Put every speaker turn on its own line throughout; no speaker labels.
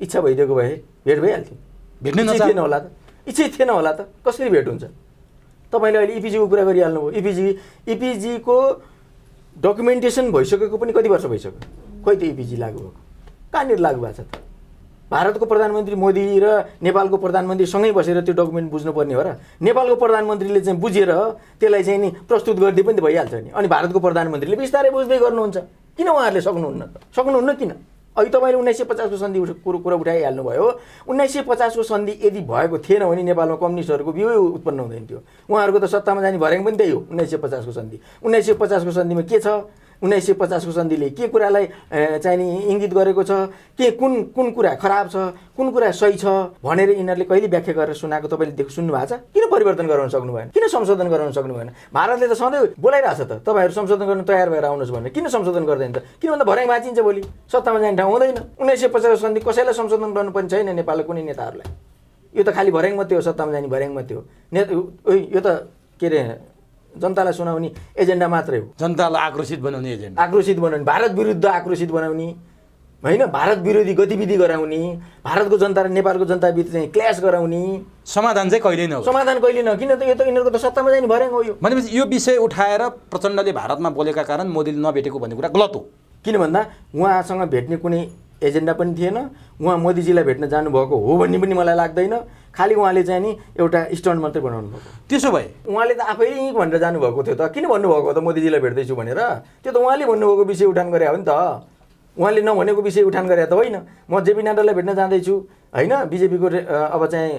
इच्छा भइदिएको भए भेट भइहाल्थ्यो।
भेट्नै
थिएन होला त, इच्छै थिएन होला त, कसरी भेट हुन्छ? तपाईँले अहिले इपिजीको कुरा गरिहाल्नुभयो। इपिजीको डकुमेन्टेसन भइसकेको पनि कति वर्ष भइसक्यो? खोइ त इपिजी लागु भएको कहाँनिर लागु भएको छ त? भारतको प्रधानमन्त्री मोदी र नेपालको प्रधानमन्त्री सँगै बसेर त्यो डकुमेन्ट बुझ्नुपर्ने हो र? नेपालको प्रधानमन्त्रीले चाहिँ बुझेर त्यसलाई चाहिँ नि प्रस्तुत गरिदिए पनि त भइहाल्छ नि। अनि भारतको प्रधानमन्त्रीले बिस्तारै बुझ्दै गर्नुहुन्छ। किन उहाँहरूले सक्नुहुन्न त? सक्नुहुन्न किन? अहिले तपाईँले 1950 को सन्धि कुरा उठाइहाल्नुभयो। 1950 को सन्धि यदि भएको थिएन भने नेपालमा कम्युनिस्टहरूको बिउ उत्पन्न हुँदैन थियो। उहाँहरूको त सत्तामा जाने भर्याङ पनि त्यही हो। 1950 को सन्धि 1950 को सन्धिमा के छ? 1950 को सन्धिले के कुरालाई चाहिँ नि इङ्गित गरेको छ, के कुन कुरा खराब छ, कुन कुरा सही छ भनेर यिनीहरूले कहिले व्याख्या गरेर सुनाएको तपाईँले सुन्नु भएको छ? किन परिवर्तन गराउन सक्नु भएन? किन संशोधन गराउन सक्नु भएन? भारतले त सधैँ बोलाइरहेछ त तपाईँहरू संशोधन गर्न तयार भएर आउनुहोस् भनेर। किन संशोधन गर्दैन त? किन भन्दा भर्याङ भाँचिन्छ भोलि, सत्तामा जाने ठाउँ हुँदैन। 1950 सन्धि कसैलाई संशोधन गर्नुपर्ने छैन नेपालको कुनै नेताहरूलाई। यो त खालि भर्याङ मात्रै हो, सत्तामा जाने भर्याङ मात्रै हो। यो त के अरे जनतालाई सुनाउने एजेन्डा मात्रै हो।
जनतालाई आक्रोशित बनाउने एजेन्डा,
आक्रोशित बनाउने, भारत विरुद्ध आक्रोशित बनाउने होइन, भारत विरोधी गतिविधि गराउने, भारतको जनता र नेपालको जनता बिच चाहिँ क्ल्यास गराउने।
समाधान चाहिँ कहिल्यै नहो।
समाधान कहिले न, किन त यो त यिनीहरूको त सत्तामा जाने भर्याङ हो। यो
भनेपछि यो विषय उठाएर प्रचण्डले भारतमा बोलेका कारण मोदीले नभेटेको भन्ने कुरा गलत हो।
किन भन्दा उहाँसँग भेट्ने कुनै एजेन्डा पनि थिएन। उहाँ मोदीजीलाई भेट्न जानुभएको हो भन्ने पनि मलाई लाग्दैन। खालि उहाँले चाहिँ नि एउटा स्टन्ट मात्रै बनाउनु भएको। त्यसो भए उहाँले त आफै भनेर जानुभएको थियो त। किन भन्नुभएको त मोदीजीलाई भेट्दैछु भनेर? त्यो त उहाँले भन्नुभएको विषय उठान गरे हो नि त। उहाँले नभनेको विषय उठान गरे त होइन। म जेपी नड्डालाई भेट्न जाँदैछु होइन, बिजेपीको अब चाहिँ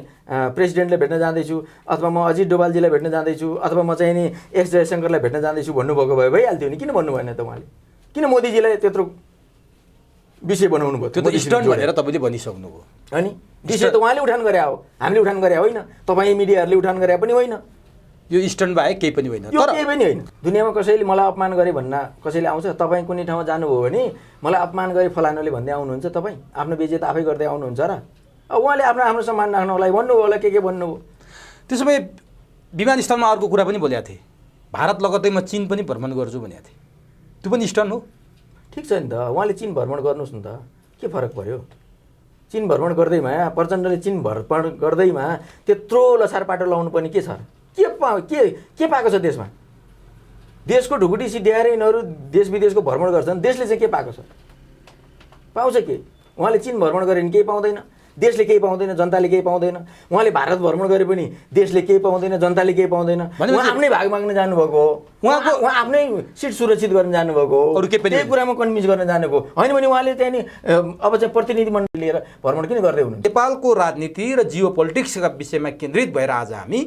प्रेसिडेन्टलाई भेट्न जाँदैछु, अथवा म अजित डोभालजीलाई भेट्न जाँदैछु, अथवा म चाहिँ नि एस जयशङ्करलाई भेट्न जाँदैछु भन्नुभएको भए भइहाल्थ्यो नि। किन भन्नु भएन त उहाँले? किन मोदीजीलाई त्यत्रो विषय बनाउनु भयो?
त्यो त स्टन्ट भनेर तपाईँले भनिसक्नुभयो।
अनि विषय त उहाँले उठान गरे हो, हामीले उठान गरे होइन, तपाईँ मिडियाहरूले उठान गरे पनि होइन।
यो स्टन्ट बाहेक केही पनि होइन।
तर केही पनि होइन। दुनियाँमा कसैले मलाई अपमान गरे भन्न कसैले आउँछ? तपाईँ कुनै ठाउँमा जानुभयो भने मलाई अपमान गरे फलानुले भन्दै आउनुहुन्छ? तपाईँ आफ्नो बेइज्जत आफै गर्दै आउनुहुन्छ र? अब उहाँले आफ्नो सम्मान राख्नको लागि भन्नुभयो होला, के भन्नुभयो।
त्यसो भए विमानस्थलमा अर्को कुरा पनि बोलेका थिए, भारत लगत्तै म चीन पनि भ्रमण गर्छु भनेको थिएँ। त्यो पनि स्टन्ट हो?
ठिक छ नि त, उहाँले चीन भ्रमण गर्नुहोस् न त, के फरक पर्यो? चीन भ्रमण गर्दैमा, प्रचण्डले चीन भ्रमण गर्दैमा त्यत्रो लसारपाटो लाउनु पर्ने के छ? के पाएको छ देशमा? देशको ढुकुटी सिद्ध्याएर यिनीहरू देश विदेशको भ्रमण गर्छन्, देशले चाहिँ के पाएको छ? पाउँछ के? उहाँले चीन भ्रमण गरे भने केही पाउँदैन, देशले केही पाउँदैन, जनताले केही पाउँदैन। उहाँले भारत भ्रमण गरे पनि देशले केही पाउँदैन, जनताले केही पाउँदैन। उहाँ आफ्नै भाग माग्न जानुभएको हो, उहाँ आफ्नै सिट सुरक्षित गर्न जानुभएको हो,
अरू केही
कुरामा कन्भिन्स गर्न जानुभएको होइन भने उहाँले त्यहाँ नि अब चाहिँ प्रतिनिधिमण्डल लिएर भ्रमण किन गर्दै हुनुहुन्छ?
नेपालको राजनीति र जियो पोलिटिक्सका विषयमा केन्द्रित भएर आज हामी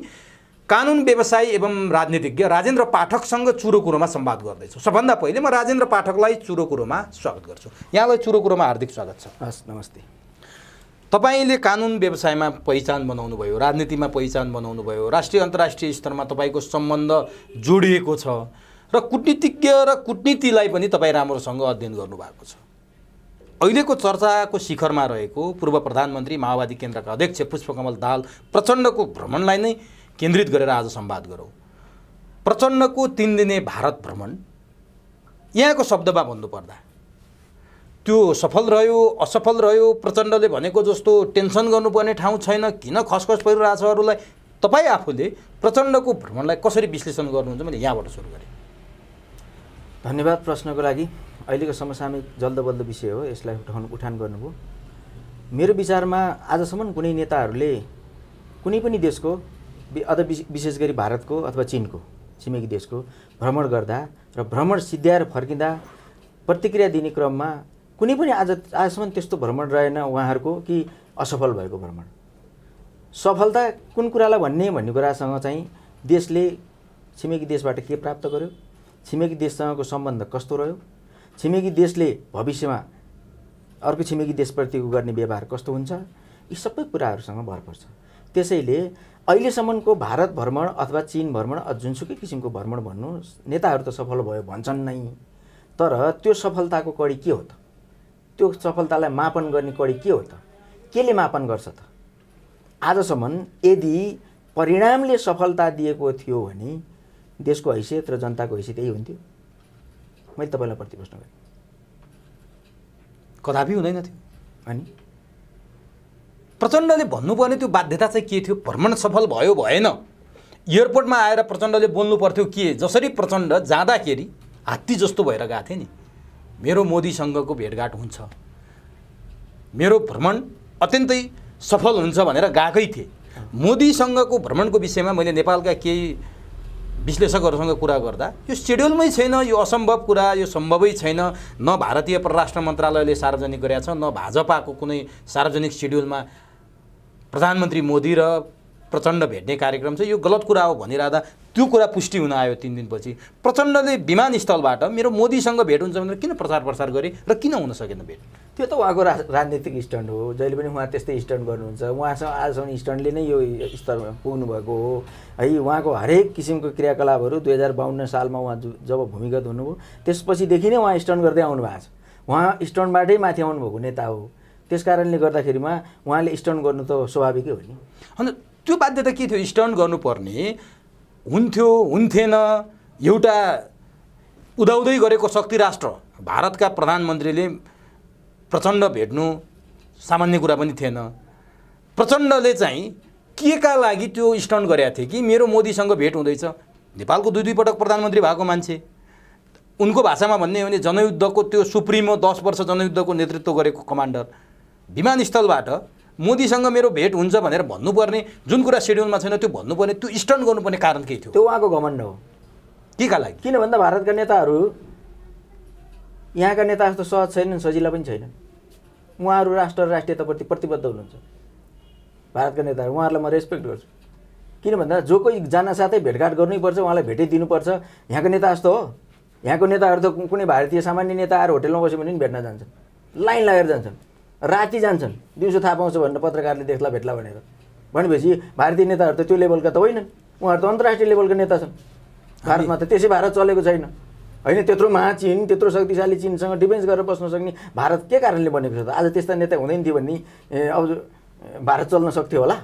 कानुन व्यवसायी एवं राजनीतिज्ञ राजेन्द्र पाठकसँग चुरो कुरोमा संवाद गर्दैछौँ। सबभन्दा पहिले म राजेन्द्र पाठकलाई चुरो कुरोमा स्वागत गर्छु। यहाँलाई चुरो कुरोमा हार्दिक स्वागत छ।
हस्, नमस्ते।
तपाईँले कानुन व्यवसायमा पहिचान बनाउनु भयो, राजनीतिमा पहिचान बनाउनु भयो, राष्ट्रिय अन्तर्राष्ट्रिय स्तरमा तपाईँको सम्बन्ध जोडिएको छ र कूटनीतिज्ञ र कूटनीतिलाई पनि तपाईँ राम्रोसँग अध्ययन गर्नुभएको छ। अहिलेको चर्चाको शिखरमा रहेको पूर्व प्रधानमन्त्री माओवादी केन्द्रका अध्यक्ष पुष्पकमल दाहाल प्रचण्डको भ्रमणलाई नै केन्द्रित गरेर आज संवाद गरौँ। प्रचण्डको 3 दिने भारत भ्रमण यहाँको शब्दमा भन्नुपर्दा त्यो सफल रह्यो, असफल रह्यो? प्रचण्डले भनेको जस्तो टेन्सन गर्नुपर्ने ठाउँ छैन, किन खसखस परिरहेछ अरूलाई? तपाईँ आफूले प्रचण्डको भ्रमणलाई कसरी विश्लेषण गर्नुहुन्छ? मैले यहाँबाट सुरु गरेँ।
धन्यवाद प्रश्नको लागि। अहिलेको समसामयिक जल्दबल्द विषय हो, यसलाई उठान गर्नुभयो। मेरो विचारमा आजसम्म कुनै नेताहरूले कुनै पनि देशको विशेष गरी भारतको अथवा चीनको छिमेकी देशको भ्रमण गर्दा र भ्रमण सिद्ध्याएर फर्किँदा प्रतिक्रिया दिने क्रममा कुनै पनि आजसम्म त्यस्तो भ्रमण रहेन उहाँहरूको कि असफल भएको भ्रमण। सफलता कुन कुरालाई भन्ने कुरासँग चाहिँ देशले छिमेकी देशबाट के प्राप्त गर्यो, छिमेकी देशसँगको सम्बन्ध कस्तो रह्यो, छिमेकी देशले भविष्यमा अर्को छिमेकी देशप्रतिको गर्ने व्यवहार कस्तो हुन्छ, यी सबै कुराहरूसँग भर पर्छ। त्यसैले अहिलेसम्मको भारत भ्रमण अथवा चीन भ्रमण जुनसुकै किसिमको भ्रमण भन्नु, नेताहरू त सफल भयो भन्छन् नै, तर त्यो सफलताको कडी के हो त? त्यो सफलतालाई मापन गर्ने कडी के हो त? केले मापन गर्छ त? आजसम्म यदि परिणामले सफलता दिएको थियो भने देशको हैसियत र जनताको हैसियत यही हुन्थ्यो? मैले तपाईँलाई प्रतिप्रश्न गरेँ।
कदापि हुँदैन थियो।
अनि
प्रचण्डले भन्नुपर्ने त्यो बाध्यता चाहिँ के थियो? भ्रमण सफल भयो भएन, एयरपोर्टमा आएर प्रचण्डले बोल्नु पर्थ्यो के? जसरी प्रचण्ड जाँदाखेरि हात्ती जस्तो भएर गएको थिएँ नि, मेरो मोदीसँगको भेटघाट हुन्छ, मेरो भ्रमण अत्यन्तै सफल हुन्छ भनेर गएकै थिएँ। मोदीसँगको भ्रमणको विषयमा मैले नेपालका केही विश्लेषकहरूसँग कुरा गर्दा यो सेड्युलमै छैन, यो असम्भव कुरा, यो सम्भवै छैन, न भारतीय परराष्ट्र मन्त्रालयले सार्वजनिक गरेको छ, न भाजपाको कुनै सार्वजनिक सेड्युलमा प्रधानमन्त्री मोदी र प्रचण्ड भेट्ने कार्यक्रम छ, यो गलत कुरा हो भनिरहँदा त्यो कुरा पुष्टि हुन आयो 3 दिनपछि। प्रचण्डले विमानस्थलबाट मेरो मोदीसँग भेट हुन्छ भनेर किन प्रचार गरे र किन हुन सकेन भेट?
त्यो त उहाँको राजनीतिक स्टन्ट हो, जहिले पनि उहाँ त्यस्तै स्टन्ट गर्नुहुन्छ। उहाँसँग आजसम्म स्टन्टले नै यो स्तरमा पुग्नु भएको हो है। उहाँको हरेक किसिमको क्रियाकलापहरू 2052 सालमा उहाँ जब भूमिगत हुनुभयो त्यसपछिदेखि नै उहाँ स्टन्ट गर्दै आउनु भएको छ। उहाँ स्टन्टबाटै माथि आउनुभएको नेता हो, त्यस कारणले गर्दाखेरिमा उहाँले स्टन्ट गर्नु त स्वाभाविकै हो नि।
अन्त त्यो बाध्यता के थियो? स्टन्ट गर्नुपर्ने हुन्थ्यो, हुन्थेन? एउटा उदाउँदै गरेको शक्ति राष्ट्र भारतका प्रधानमन्त्रीले प्रचण्ड भेट्नु सामान्य कुरा पनि थिएन। प्रचण्डले चाहिँ के का लागि त्यो स्टन्ट गरेका थिए कि मेरो मोदीसँग भेट हुँदैछ? नेपालको 2 पटक प्रधानमन्त्री भएको मान्छे, उनको भाषामा भन्ने हो भने जनयुद्धको त्यो सुप्रिमो 10 वर्ष जनयुद्धको नेतृत्व गरेको कमान्डर विमानस्थलबाट मोदीसँग मेरो भेट हुन्छ भनेर भन्नुपर्ने जुन कुरा सेड्युलमा छैन त्यो भन्नुपर्ने, त्यो स्टन्ट गर्नुपर्ने कारण के थियो?
त्यो उहाँको घमण्ड हो।
के का लागि?
किन भन्दा भारतका नेताहरू यहाँका नेता जस्तो सहज छैनन्, सजिला पनि छैनन्। उहाँहरू राष्ट्र र राष्ट्रियताप्रति प्रतिबद्ध हुनुहुन्छ। भारतका नेताहरू, उहाँहरूलाई म रेस्पेक्ट गर्छु। किन भन्दा जो कोही जान साथै भेटघाट गर्नैपर्छ, उहाँलाई भेटै दिनुपर्छ। यहाँको नेता जस्तो हो? यहाँको नेताहरू त कुनै भारतीय सामान्य नेता आएर होटेलमा बस्यो भने पनि भेट्न जान्छन्, लाइन लागेर जान्छन्, राति जान्छन्, दिउँसो थाहा पाउँछ भनेर पत्रकारले देख्ला भेट्ला भनेर। भनेपछि भारतीय नेताहरू त त्यो लेभलका त होइनन्, उहाँहरू त अन्तर्राष्ट्रिय लेभलका नेता छन्। भारतमा त त्यसै भारत चलेको छैन होइन। त्यत्रो महाचीन, त्यत्रो शक्तिशाली चीनसँग डिफेन्स गरेर बस्न सक्ने भारत के कारणले बनेको छ त? आज त्यस्ता नेता हुँदैन थियो भने अब भारत चल्न सक्थ्यो होला?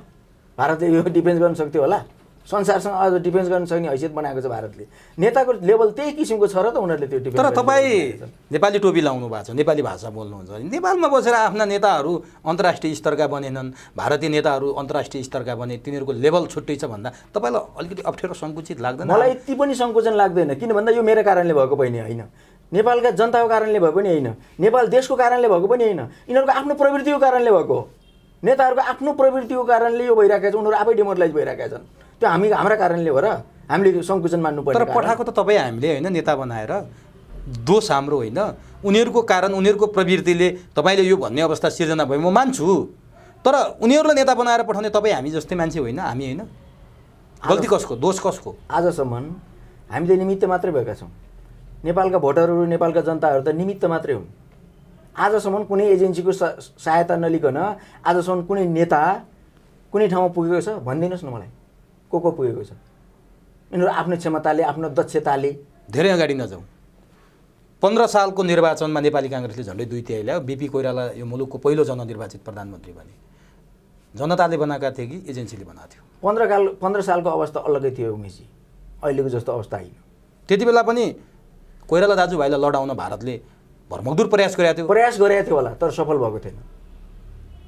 भारतले यो डिफेन्स गर्न सक्थ्यो होला? संसारसँग आज डिफेन्स गर्न सक्ने हैसियत बनाएको छ भारतले। नेताको लेभल त्यही किसिमको छ र त उनीहरूले त्यो डिफेन्स।
तर तपाईँ नेपाली टोपी लाउनु भएको छ, नेपाली भाषा बोल्नुहुन्छ भने नेपालमा बसेर आफ्ना नेताहरू अन्तर्राष्ट्रिय स्तरका बनेनन्, भारतीय नेताहरू अन्तर्राष्ट्रिय स्तरका बने, तिनीहरूको लेभल छुट्टै छ भन्दा तपाईँलाई अलिकति अप्ठ्यारो सङ्कुचित लाग्दैन?
मलाई यति पनि सङ्कोचन लाग्दैन। किन भन्दा यो मेरो कारणले भएको पनि होइन, नेपालका जनताको कारणले भएको पनि होइन, नेपाल देशको कारणले भएको पनि होइन, यिनीहरूको आफ्नो प्रवृत्तिको कारणले भएको हो। नेताहरूको आफ्नो प्रवृत्तिको कारणले यो भइरहेको छ, उनीहरू आफै डिमोरलाइज भइरहेका छन्। त्यो हाम्रा कारणले हो र हामीले सङ्कुचन मान्नुपर्छ।
तर पठाएको त तपाईँ हामीले होइन, नेता बनाएर। दोष हाम्रो होइन, उनीहरूको कारण, उनीहरूको प्रवृत्तिले तपाईँले यो भन्ने अवस्था सिर्जना भयो, म मान्छु। तर उनीहरूलाई नेता बनाएर पठाउने तपाईँ हामी जस्तै मान्छे होइन, हामी होइन। गल्ती कसको, दोष कसको?
आजसम्म हामीले निमित्त मात्रै भएका छौँ। नेपालका भोटरहरू, नेपालका जनताहरू त निमित्त मात्रै हुन्। आजसम्म कुनै एजेन्सीको सहायता नलिकन आजसम्म कुनै नेता कुनै ठाउँमा पुगेको छ भनिदिनुहोस् न मलाई, को पुगेको छ? यिनीहरू आफ्नो क्षमताले, आफ्नो दक्षताले।
धेरै अगाडि नजाउँ, 15 सालको निर्वाचनमा नेपाली काङ्ग्रेसले झन्डै 2/3 ल्यायो। बिपी कोइराला यो मुलुकको पहिलो जननिर्वाचित प्रधानमन्त्री बने। जनताले बनाएका थिए कि एजेन्सीले बनाएको थियो?
15 सालको अवस्था अलग्गै थियो उमेशजी, अहिलेको जस्तो अवस्था होइन।
त्यति बेला पनि कोइराला दाजुभाइलाई लडाउन भारतले भरमग्दुर प्रयास गरेको
थियो होला, तर सफल भएको थिएन।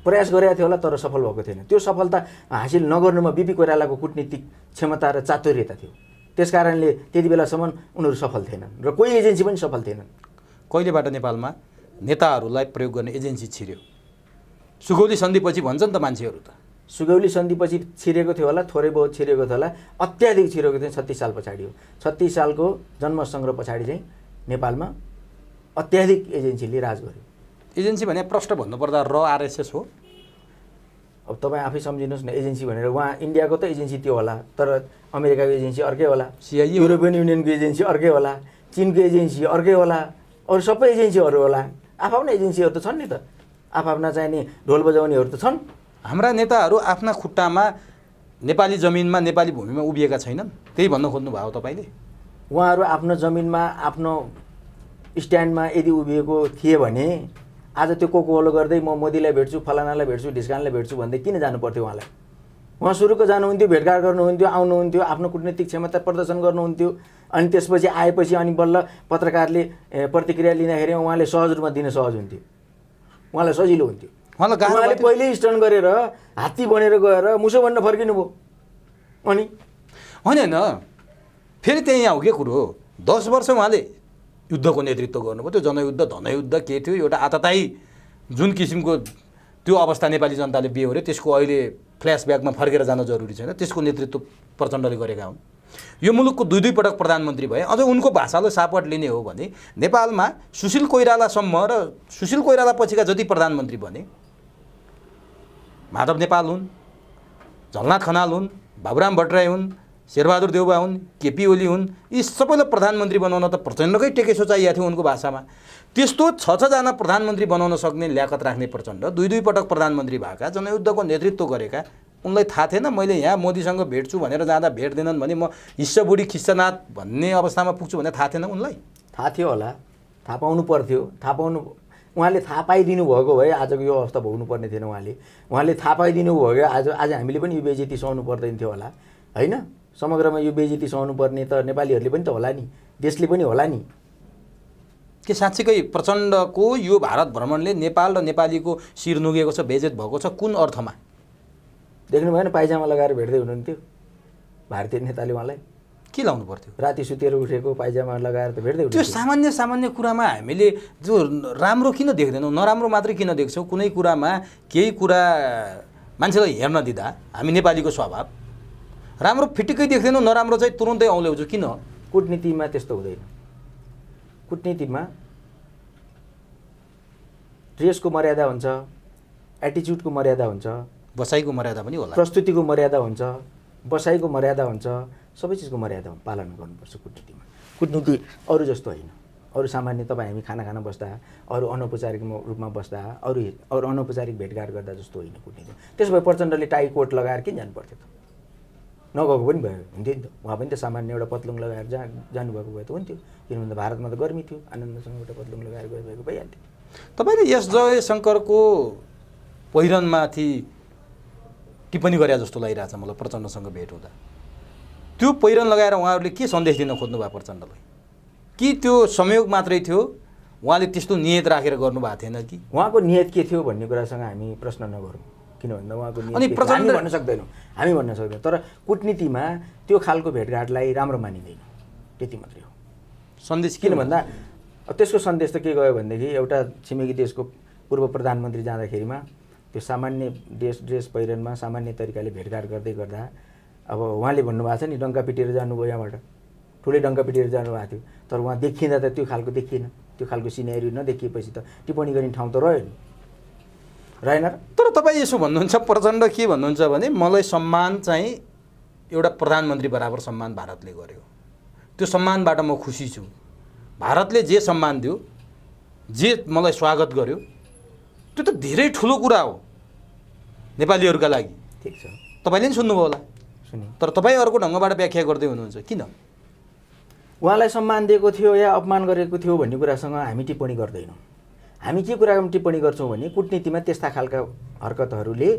प्रयास गरेको थियो होला तर सफल भएको थिएन। त्यो सफलता हासिल नगर्नुमा बिपी कोइरालाको कूटनीतिक क्षमता र चातुर्यता थियो। त्यस कारणले त्यति बेलासम्म उनीहरू सफल थिएनन् र कोही एजेन्सी पनि सफल थिएनन्।
कहिलेबाट नेपालमा नेताहरूलाई प्रयोग गर्ने एजेन्सी छिर्यो? सुगौली सन्धिपछि भन्छन् त मान्छेहरू त।
सुगौली सन्धिपछि छिरेको थियो होला, थोरै बहुत छिरेको थियो होला, अत्याधिक छिरेको थियो 36 साल पछाडि हो। 36 सालको जन्म सङ्ग्रह पछाडि चाहिँ नेपालमा अत्याधिक एजेन्सीले राज गर्यो।
एजेन्सी भने प्रश्न भन्नुपर्दा RSS हो।
अब तपाईँ आफै सम्झिनुहोस् न, एजेन्सी भनेर उहाँ इन्डियाको त एजेन्सी त्यो होला, तर अमेरिकाको एजेन्सी अर्कै होला,
CIA,
युरोपियन युनियनको एजेन्सी अर्कै होला, चिनको एजेन्सी अर्कै होला, अरू सबै एजेन्सीहरू होला। आफ्ना एजेन्सीहरू त छन् नि त, आफ्ना चाहिने ढोल बजाउनेहरू त छन्।
हाम्रा नेताहरू आफ्ना खुट्टामा नेपाली जमिनमा, नेपाली भूमिमा उभिएका छैनन्, त्यही भन्न खोज्नु भयो तपाईँले?
उहाँहरू आफ्नो जमिनमा, आफ्नो स्ट्यान्डमा यदि उभिएको थिए भने आज त्यो कोकोहलो गर्दै म मोदीलाई भेट्छु, फलानालाई भेट्छु, ढिस्कानलाई भेट्छु भन्दै किन जानु पर्थ्यो उहाँलाई? उहाँ सुरुको जानुहुन्थ्यो, भेटघाट गर्नुहुन्थ्यो, आउनुहुन्थ्यो, आफ्नो कूटनीतिक क्षमता प्रदर्शन गर्नुहुन्थ्यो। अनि त्यसपछि आएपछि अनि बल्ल पत्रकारले प्रतिक्रिया लिँदाखेरि उहाँले सहज रूपमा दिन सहज हुन्थ्यो, उहाँलाई सजिलो हुन्थ्यो।
उहाँलाई गाह्रो
उहाँले
भयो।
पहिल्यै स्टर्न गरेर हात्ती बनेर गएर मुसो बन्न फर्किनु भयो। अनि
होइन फेरि त्यही आऊ के कुरो 10 वर्ष उहाँले युद्धको नेतृत्व गर्नुभयो। त्यो जनयुद्ध धनयुद्ध के थियो, एउटा आततायी जुन किसिमको त्यो अवस्था नेपाली जनताले बिहोर्यो, त्यसको अहिले फ्ल्यासब्याकमा फर्केर जान जरुरी छैन। त्यसको नेतृत्व प्रचण्डले गरेका हुन्। यो मुलुकको 2 पटक प्रधानमन्त्री भए। अझ उनको भाषालाई सापट लिने हो भने नेपालमा सुशील कोइरालासम्म र सुशील कोइराला पछिका जति प्रधानमन्त्री बने, माधव नेपाल हुन्, झलनाथ खनाल हुन्, बाबुराम भट्टराई हुन्, शेरबहादुर देउबा हुन्, केपी ओली हुन्, यी सबैलाई प्रधानमन्त्री बनाउन त प्रचण्डकै टेकेसो चाहिएको थियो उनको भाषामा। त्यस्तो 6 जना प्रधानमन्त्री बनाउन सक्ने ल्याकत राख्ने प्रचण्ड 2 पटक प्रधानमन्त्री भएका, जनयुद्धको नेतृत्व गरेका, उनलाई थाहा थिएन मैले यहाँ मोदीसँग भेट्छु भनेर जाँदा भेट्दैनन् भने म हिस्सा बुढी खिस्सानाथ भन्ने अवस्थामा पुग्छु भने थाहा थिएन उनलाई?
थाहा थियो होला, थाहा पाउनु पर्थ्यो। उहाँले थाहा पाइदिनु भएको भए आजको यो अवस्था भोग्नु पर्ने थिएन। उहाँले थाहा पाइदिनु भयो आज हामीले पनि यो बेइज्जती सहनु पर्दैन थियो होला, होइन? समग्रमा यो बेइज्जती सहनु पर्ने त नेपालीहरूले पनि त होला नि, देशले पनि होला नि।
के साँच्चीकै प्रचण्डको यो भारत भ्रमणले नेपाल र नेपालीको शिर नुगेको छ, बेइज्जत भएको छ? कुन अर्थमा?
देख्नु भएन पाइजामा लगाएर भेट्दै हुनुहुन्थ्यो भारतीय नेताले उहाँलाई?
के लाउनु पर्थ्यो?
राति सुतेर उठेको पाइजामा लगाएर त भेट्दै
त्यो
हुनुहुन्थ्यो।
सामान्य कुरामा हामीले जो राम्रो किन देख्दैनौँ, नराम्रो मात्रै किन देख्छौँ? कुनै कुरामा केही कुरा मान्छेलाई हेर्न दिँदा हामी नेपालीको स्वभाव राम्रो फिटिकै देख्दैनौँ, नराम्रो चाहिँ तुरुन्तै औल्याउँछु। किन?
कुटनीतिमा त्यस्तो हुँदैन। कुटनीतिमा ड्रेसको मर्यादा हुन्छ, एटिच्युडको मर्यादा हुन्छ,
बसाइको मर्यादा पनि होला,
प्रस्तुतिको मर्यादा हुन्छ, बसाइको मर्यादा हुन्छ, सबै चिजको मर्यादा पालन गर्नुपर्छ कुटनीतिमा। कुटनीति अरू जस्तो होइन। अरू सामान्य तपाईँ हामी खाना खान बस्दा, अरू अनौपचारिक रूपमा बस्दा, अरू अनौपचारिक भेटघाट गर्दा जस्तो होइन कुटनीति। त्यसो भए प्रचण्डले टाई कोट लगाएर किन जानु पर्थ्यो त? नगएको पनि भयो हुन्थ्यो नि त। उहाँ पनि त सामान्य एउटा पत्लुङ लगाएर जानुभएको भए त हुन्थ्यो। किन भन्दा भारतमा त गर्मी थियो, आनन्दसँग एउटा पत्लुङ लगाएर गएको भइहाल्थ्यो।
तपाईँले यस जयशङ्करको पहिरनमाथि टिप्पणी गरे जस्तो लागिरहेछ मलाई प्रचण्डसँग भेट हुँदा। त्यो पहिरन लगाएर उहाँहरूले के सन्देश दिन खोज्नु भयो प्रचण्डलाई? कि त्यो संयोग मात्रै थियो, उहाँले त्यस्तो नियत राखेर गर्नुभएको थिएन कि?
उहाँको नियत के थियो भन्ने कुरासँग हामी प्रश्न नगरौँ। किन भन्दा उहाँको नियत
अनि
हामी भन्न सक्दैनौँ। तर कुटनीतिमा त्यो खालको भेटघाटलाई राम्रो मानिँदैन, त्यति मात्रै हो
सन्देश।
किन भन्दा त्यसको सन्देश त के गयो भनेदेखि एउटा छिमेकी देशको पूर्व प्रधानमन्त्री जाँदाखेरिमा त्यो सामान्य ड्रेस पहिरनमा सामान्य तरिकाले भेटघाट गर्दै गर्दा अब उहाँले भन्नुभएको छ नि डङ्का पिटेर जानुभयो, यहाँबाट ठुलै डङ्का पिटेर जानुभएको थियो। तर उहाँ देखिँदा त त्यो खालको देखिएन। त्यो खालको सिनेरी नदेखिएपछि त टिप्पणी गर्ने ठाउँ त रह्यो नि, रहेन र?
तर तपाईँ यसो भन्नुहुन्छ, प्रचण्ड के भन्नुहुन्छ भने मलाई सम्मान चाहिँ एउटा प्रधानमन्त्री बराबर सम्मान भारतले गर्यो, त्यो सम्मानबाट म खुसी छु। भारतले जे सम्मान दियो, जे मलाई स्वागत गर्यो, त्यो त धेरै ठुलो कुरा हो नेपालीहरूका लागि।
ठिक छ,
तपाईँले नि सुन्नुभयो होला।
सुनि
तर तपाईँ अर्को ढङ्गबाट व्याख्या गर्दै हुनुहुन्छ। किन?
उहाँलाई सम्मान दिएको थियो या अपमान गरेको थियो भन्ने कुरासँग हामी टिप्पणी गर्दैनौँ। हामी के कुरामा टिप्पणी गर्छौँ भने कुटनीतिमा त्यस्ता खालका हरकतहरूले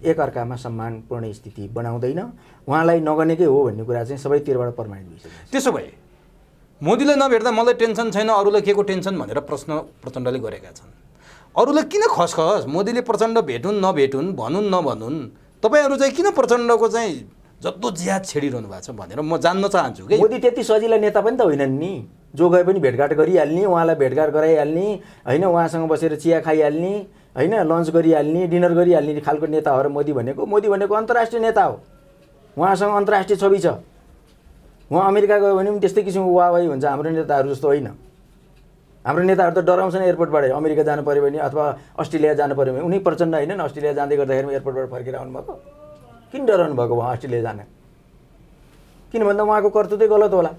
एकअर्कामा सम्मानपूर्ण स्थिति बनाउँदैन, उहाँलाई नगर्नेकै हो भन्ने कुरा चाहिँ सबैतिरबाट प्रमाणित भइसक्यो।
त्यसो भए मोदीलाई नभेट्दा मलाई टेन्सन छैन, अरूलाई के को टेन्सन भनेर प्रश्न प्रचण्डले गरेका छन्। अरूलाई किन खसखस? मोदीले प्रचण्ड भेटुन् नभेटुन्, भनुन् नभनुन्, तपाईँहरू चाहिँ किन प्रचण्डको चाहिँ जस्तो ज्याद छेडिरहनु भएको छ भनेर म जान्न चाहन्छु कि।
मोदी त्यति सजिला नेता पनि त होइनन् नि, जो गए पनि भेटघाट गरिहाल्ने, उहाँलाई भेटघाट गराइहाल्ने, होइन, उहाँसँग बसेर चिया खाइहाल्ने, होइन, लन्च गरिहाल्ने, डिनर गरिहाल्ने खालको नेता हो र मोदी भनेको। मोदी भनेको अन्तर्राष्ट्रिय नेता हो, उहाँसँग अन्तर्राष्ट्रिय छवि छ। उहाँ अमेरिका गयो भने पनि त्यस्तै किसिमको वाहवाही हुन्छ। हाम्रो नेताहरू जस्तो होइन। हाम्रो नेताहरू त डराउँछन् एयरपोर्टबाट अमेरिका जानु पऱ्यो भने अथवा अस्ट्रेलिया जानु पऱ्यो भने। उनी प्रचण्ड होइन अस्ट्रेलिया जाँदै गर्दाखेरि एयरपोर्टबाट फर्केर आउनुभएको। किन डराउनु भएको उहाँ अस्ट्रेलिया जान? किन भन्दा उहाँको कर्तव्य गलत होला,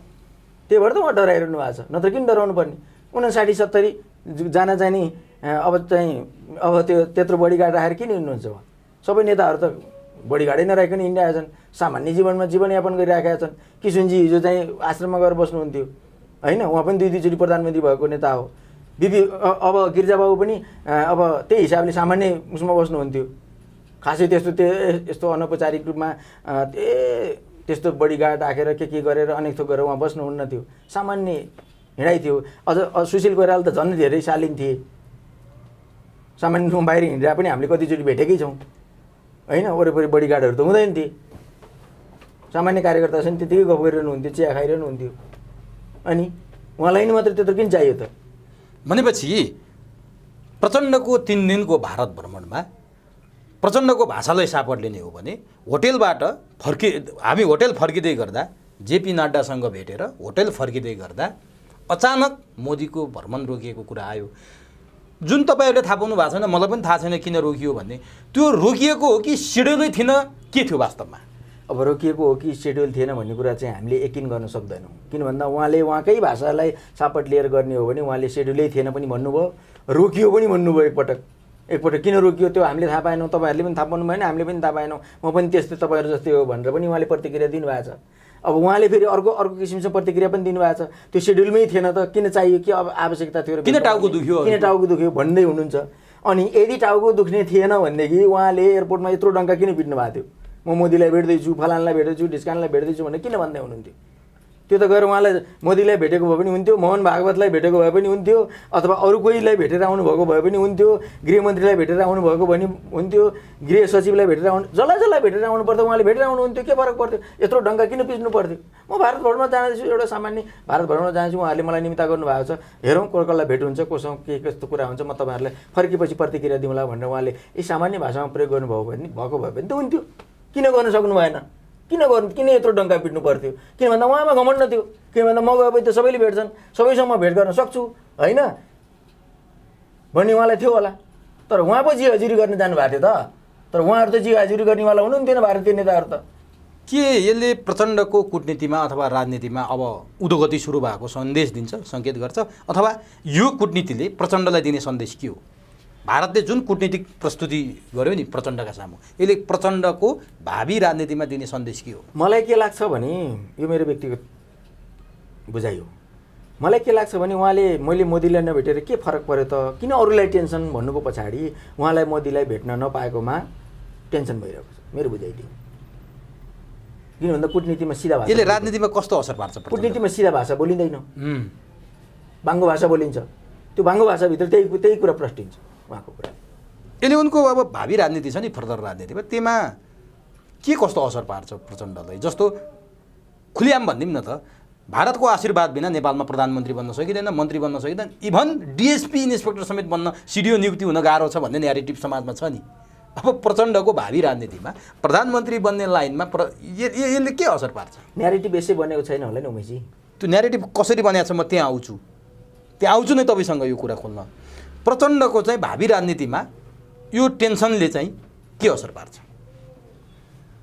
त्यही भएर त उहाँ डराइरहनु भएको छ। नत्र किन डराउनु पर्ने? 59-70 जान जाने अब त्यो त्यत्रो बडीगार्ड राखेर किन हिँड्नुहुन्छ उहाँ? सबै नेताहरू त बडीगार्डै नराखिकन हिँडिरहेका छन्, सामान्य जीवनमा जीवनयापन गरिरहेका छन्। किसुनजी हिजो चाहिँ आश्रममा गएर बस्नुहुन्थ्यो, होइन, उहाँ पनि 2-2 चोटि प्रधानमन्त्री भएको नेता हो। अब गिरिजाबाबु पनि अब त्यही हिसाबले सामान्य उसमा बस्नुहुन्थ्यो। खासै यस्तो अनौपचारिक रूपमा त्यस्तो बडीगार्ड राखेर के गरेर अनेक थोक गरेर उहाँ बस्नुहुन्न थियो, सामान्य हिँडाइ थियो। अझ सुशील कोइराला त झन् धेरै शालीन थिए, सामान्य ठाउँमा बाहिर हिँडेर पनि हामीले कतिचोटि भेटेकै छौँ होइन। वरिपरि बडीगार्डहरू त हुँदैन थिए, सामान्य कार्यकर्ता छन् त्यतिकै गफ गरिरहनु हुन्थ्यो, चिया खाइरहनु हुन्थ्यो। अनि उहाँलाई नि मात्र त्यत्रो किन चाहियो त?
भनेपछि प्रचण्डको 3 दिनको भारत भ्रमणमा प्रचण्डको भाषालाई सापट लिने हो भने होटेलबाट हामी होटेल फर्किँदै गर्दा जेपी नड्डासँग भेटेर होटेल फर्किँदै गर्दा अचानक मोदीको भ्रमण रोकिएको कुरा आयो, जुन तपाईँहरूले थाहा पाउनु भएको छैन, मलाई पनि थाहा छैन किन रोकियो भन्ने। त्यो रोकिएको हो कि सेड्युलै थिएन, के थियो वास्तवमा?
अब रोकिएको हो कि सेड्युल थिएन भन्ने कुरा चाहिँ हामीले यकिन गर्न सक्दैनौँ। किन भन्दा उहाँले उहाँकै भाषालाई सापट लिएर गर्ने हो भने उहाँले सेड्युलै थिएन पनि भन्नुभयो, रोकियो पनि भन्नुभयो एकपटक। किन रोकियो त्यो हामीले थाहा पाएनौँ, तपाईँहरूले पनि थाहा पाउनु भएन, हामीले पनि थाहा पाएनौँ। म पनि त्यस्तै तपाईँहरू जस्तै हो भनेर पनि उहाँले प्रतिक्रिया दिनुभएको छ। अब उहाँले फेरि अर्को किसिमको प्रतिक्रिया पनि दिनुभएको छ, त्यो सेड्युलमै थिएन त किन चाहियो, के अब आवश्यकता थियो,
किन टाउको
दुख्यो भन्दै हुनुहुन्छ। अनि यदि टाउको दुख्ने थिएन भनेदेखि उहाँले एयरपोर्टमा यत्रो डङ्का किन पिट्नु भएको थियो? म मोदीलाई भेट्दैछु, फलानलाई भेट्दैछु, ढिस्कानलाई भेट्दैछु भनेर किन भन्दै हुनुहुन्थ्यो? त्यो त गएर उहाँलाई मोदीलाई भेटेको भए पनि हुन्थ्यो, मोहन भागवतलाई भेटेको भए पनि हुन्थ्यो, अथवा अरू कोहीलाई भेटेर आउनुभएको भए पनि हुन्थ्यो, गृहमन्त्रीलाई भेटेर आउनुभएको भने हुन्थ्यो, गृह सचिवलाई भेटेर जसलाई भेटेर आउनु पर्थ्यो उहाँले भेटेर आउनुहुन्थ्यो। के फरक पर्थ्यो? यत्रो डङ्का किन पिच्नु पर्थ्यो? म भारत भ्रमणमा जाँदैछु, एउटा सामान्य भारत भ्रमणमा जान्छु, उहाँहरूले मलाई निम्ता गर्नुभएको छ, हेरौँ कसलाई भेट हुन्छ, कोसँग के कस्तो कुरा हुन्छ, म तपाईँहरूलाई फर्केपछि प्रतिक्रिया दिउँला भनेर उहाँले यी सामान्य भाषामा प्रयोग गर्नुभयो भने त हुन्थ्यो। किन गर्न सक्नु भएन? किन यत्रो डङ्का पिट्नु पर्थ्यो? किन भन्दा उहाँमा घमण्ड थियो, किन भन्दा म गएपछि त सबैले भेट्छन्, सबैसँग म भेट गर्न सक्छु होइन भन्ने उहाँलाई थियो होला। तर उहाँ पो जी हजुरी गर्न जानुभएको थियो त। तर उहाँहरू त जी हजुरी गर्नेवाला हुनुहुन्थेन भारतीय नेताहरू त।
के यसले प्रचण्डको कूटनीतिमा अथवा राजनीतिमा अब उद्गति सुरु भएको सन्देश दिन्छ, सङ्केत गर्छ, अथवा यो कूटनीतिले प्रचण्डलाई दिने सन्देश के हो? भारतले जुन कूटनीतिक प्रस्तुति गर्यो नि प्रचण्डका सामु, यसले प्रचण्डको भावी राजनीतिमा दिने सन्देश के हो?
मलाई के लाग्छ भने, यो मेरो व्यक्तिगत बुझाइ हो, मलाई के लाग्छ भने उहाँले मैले मोदीलाई नभेटेर के फरक पर्यो त, किन अरूलाई टेन्सन भन्नुको पछाडि उहाँलाई मोदीलाई भेट्न नपाएकोमा टेन्सन भइरहेको छ, मेरो बुझाइ थियो। किन भन्दा कूटनीतिमा सिधा भाषा,
यसले राजनीतिमा कस्तो असर पार्छ?
कूटनीतिमा सिधा भाषा बोलिँदैन, बाङ्गो भाषा बोलिन्छ। त्यो बाङ्गो भाषाभित्र त्यही कुरा प्रष्टिन्छ उहाँको कुरा।
यसले उनको अब भावी राजनीति छ नि, फर्दर राजनीतिमा, त्यसमा के कस्तो असर पार्छ प्रचण्डलाई? जस्तो खुलिआम भनिदिउँ न त, भारतको आशीर्वाद बिना नेपालमा प्रधानमन्त्री बन्न सकिँदैन, मन्त्री बन्न सकिँदैन, इभन डिएसपी इन्सपेक्टर समेत बन्न, सिडिओ नियुक्ति हुन गाह्रो छ भन्ने न्यारेटिभ समाजमा छ नि। अब प्रचण्डको भावी राजनीतिमा प्रधानमन्त्री बन्ने लाइनमा यसले के असर पार्छ?
न्यारेटिभ यसै बनेको छैन होला नि उमेशजी।
त्यो न्यारेटिभ कसरी बनेको छ म त्यहाँ आउँछु नै तपाईँसँग यो कुरा खोल्न। प्रचण्डको चाहिँ भावी राजनीतिमा यो टेन्सनले चाहिँ के असर पार्छ?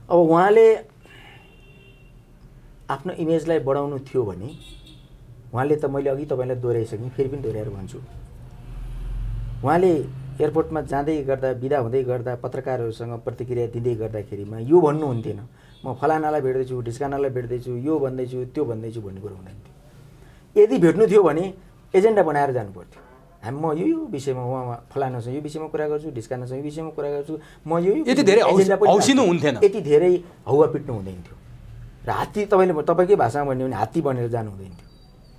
अब उहाँले आफ्नो इमेजलाई बढाउनु थियो भने उहाँले त, मैले अघि तपाईँलाई दोहोऱ्याइसकेँ, फेरि पनि दोहोऱ्याएर भन्छु, उहाँले एयरपोर्टमा जाँदै गर्दा, बिदा हुँदै गर्दा पत्रकारहरूसँग प्रतिक्रिया दिँदै गर्दाखेरिमा यो भन्नुहुन्थेन म फलानालाई भेट्दैछु, ढिस्कानालाई भेट्दैछु, यो भन्दैछु, त्यो भन्दैछु भन्ने कुरो हुँदैन थियो। यदि भेट्नु थियो भने एजेन्डा बनाएर जानु पर्थ्यो। म यो विषयमा उहाँ फलानासँग यो विषयमा कुरा गर्छु, ढिस्कानासँग यो विषयमा कुरा गर्छु, म यो
यति धेरै हौसिनु हुन्थेन,
यति धेरै हौवा पिट्नु हुँदैन थियो। र हात्ती, तपाईँकै भाषामा भन्यो भने हात्ती बनेर जानु हुँदैन थियो,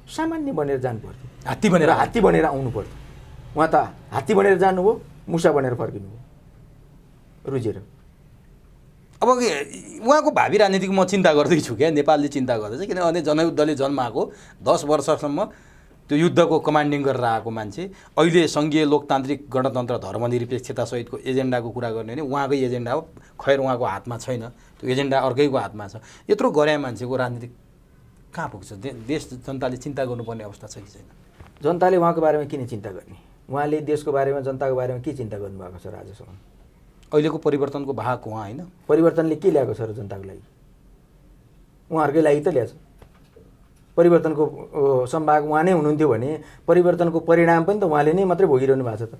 सामान्य बनेर जानु पर्थ्यो। हात्ती बनेर आउनु पर्थ्यो। उहाँ त हात्ती बनेर जानुभयो, मुसा बनेर फर्किनु भयो रुजेर।
अब उहाँको भावी राजनीतिको म चिन्ता गर्दैछु क्या, नेपालले चिन्ता गर्दैछ, किनभने जनयुद्धले जन्माएको 10 वर्षसम्म त्यो युद्धको कमान्डिङ गरेर आएको मान्छे अहिले सङ्घीय लोकतान्त्रिक गणतन्त्र धर्मनिरपेक्षता सहितको एजेन्डाको कुरा गर्ने भने उहाँकै एजेन्डा हो, खैर उहाँको हातमा छैन, त्यो एजेन्डा अर्कैको हातमा छ। यत्रो गऱ्या मान्छेको राजनीति कहाँ पुग्छ? देश जनताले चिन्ता गर्नुपर्ने अवस्था छ कि छैन?
जनताले उहाँको बारेमा किन चिन्ता गर्ने? उहाँले देशको बारेमा, जनताको बारेमा के चिन्ता गर्नुभएको छ र आजसम्म?
अहिलेको परिवर्तनको भाग उहाँ होइन?
परिवर्तनले के ल्याएको छ र जनताको लागि? उहाँहरूकै लागि त ल्याएको छ। परिवर्तनको सम्भाग उहाँ नै हुनुहुन्थ्यो भने परिवर्तनको परिणाम पनि त उहाँले नै मात्रै भोगिरहनु भएको छ त,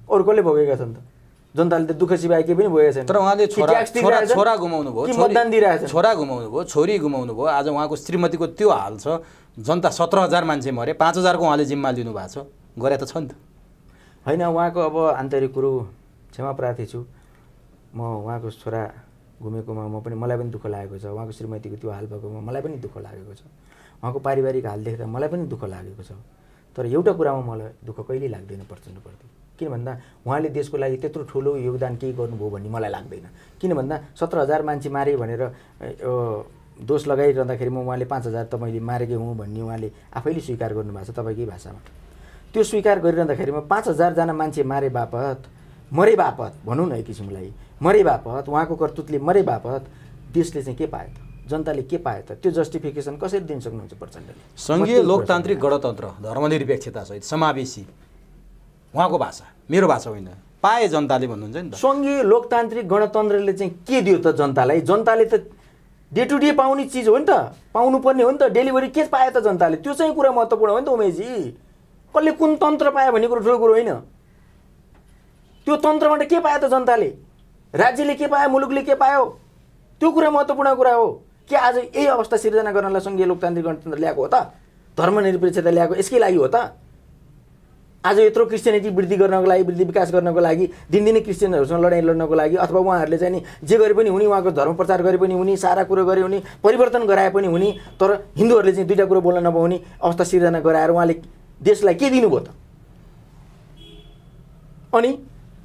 अरू कसले भोगेका छन् त? जनताले त दुःख सिवाय केही पनि भोगेको छैन।
तर उहाँले छोरा गुमाउनु भयो,
मतदान दिइरहेछ,
छोरा गुमाउनु भयो, छोरी गुमाउनु भयो, आज उहाँको श्रीमतीको त्यो हाल छ, जनता 17,000 मान्छे मरे, 5,000को उहाँले जिम्मा लिनुभएको छ, गरे त छ नि त।
होइन, उहाँको अब आन्तरिक कुरो क्षमा प्रार्थी छु, म उहाँको छोरा घुमेकोमा मलाई पनि दुःख लागेको छ, उहाँको श्रीमतीको त्यो हाल भएकोमा मलाई पनि दुःख लागेको छ, उहाँको पारिवारिक हाल देख्दा मलाई पनि दुःख लागेको छ। तर एउटा कुरामा मलाई दुःख कहिल्यै लाग्दैन प्रचण्डप्रति, किन भन्दा उहाँले देशको लागि त्यत्रो ठुलो योगदान केही गर्नुभयो भन्ने मलाई लाग्दैन। किन भन्दा 17,000 मान्छे मारे भनेर दोष लगाइरहँदाखेरि उहाँले 5,000 त मैले मारेकै हुँ भन्ने उहाँले आफैले स्वीकार गर्नुभएको छ तपाईँकै भाषामा। त्यो स्वीकार गरिरहँदाखेरिमा 5,000 जना मान्छे मारे बापत मरे बापत भनौँ न एक किसिमलाई मरे बापत उहाँको कर्तृत्वले मरे बापत देशले चाहिँ के पायो त, जनताले के पायो त? त्यो जस्टिफिकेसन कसरी दिन सक्नुहुन्छ प्रचण्डले?
सङ्घीय लोकतान्त्रिक गणतन्त्र धर्मनिरपेक्षतासहित समावेशी उहाँको भाषा मेरो भाषा होइन पाए जनताले भन्नुहुन्छ नि त।
सङ्घीय लोकतान्त्रिक गणतन्त्रले चाहिँ के दियो त जनतालाई? जनताले त डे टु डे पाउने चिज हो नि त, पाउनुपर्ने हो नि त। डेलिभरी के पायो त जनताले? त्यो चाहिँ कुरा महत्त्वपूर्ण हो नि त उमेशजी। कसले कुन तन्त्र पायो भन्ने कुरो ठुलो कुरो होइन। त्यो तन्त्रबाट के पायो त जनताले? राज्यले के पायो, मुलुकले के पायो? त्यो कुरा महत्त्वपूर्ण कुरा हो। के आज यही अवस्था सिर्जना गर्नलाई सङ्घीय लोकतान्त्रिक गणतन्त्र ल्याएको हो त? धर्मनिरपेक्षता ल्याएको यसकै लागि हो त? आज यत्रो क्रिस्चियनिटी वृद्धि गर्नको लागि, वृद्धि विकास गर्नको लागि, दिनदिनै क्रिस्चियनहरूसँग लडाइँ लड्नको लागि, अथवा उहाँहरूले चाहिँ नि जे गरे पनि हुने, उहाँको धर्म प्रचार गरे पनि हुने, सारा कुरो गरे हुने, परिवर्तन गराए पनि हुने, तर हिन्दूहरूले चाहिँ दुईवटा कुरो बोल्न नपाउने अवस्था सिर्जना गराएर उहाँले देशलाई के दिनुभयो त? अनि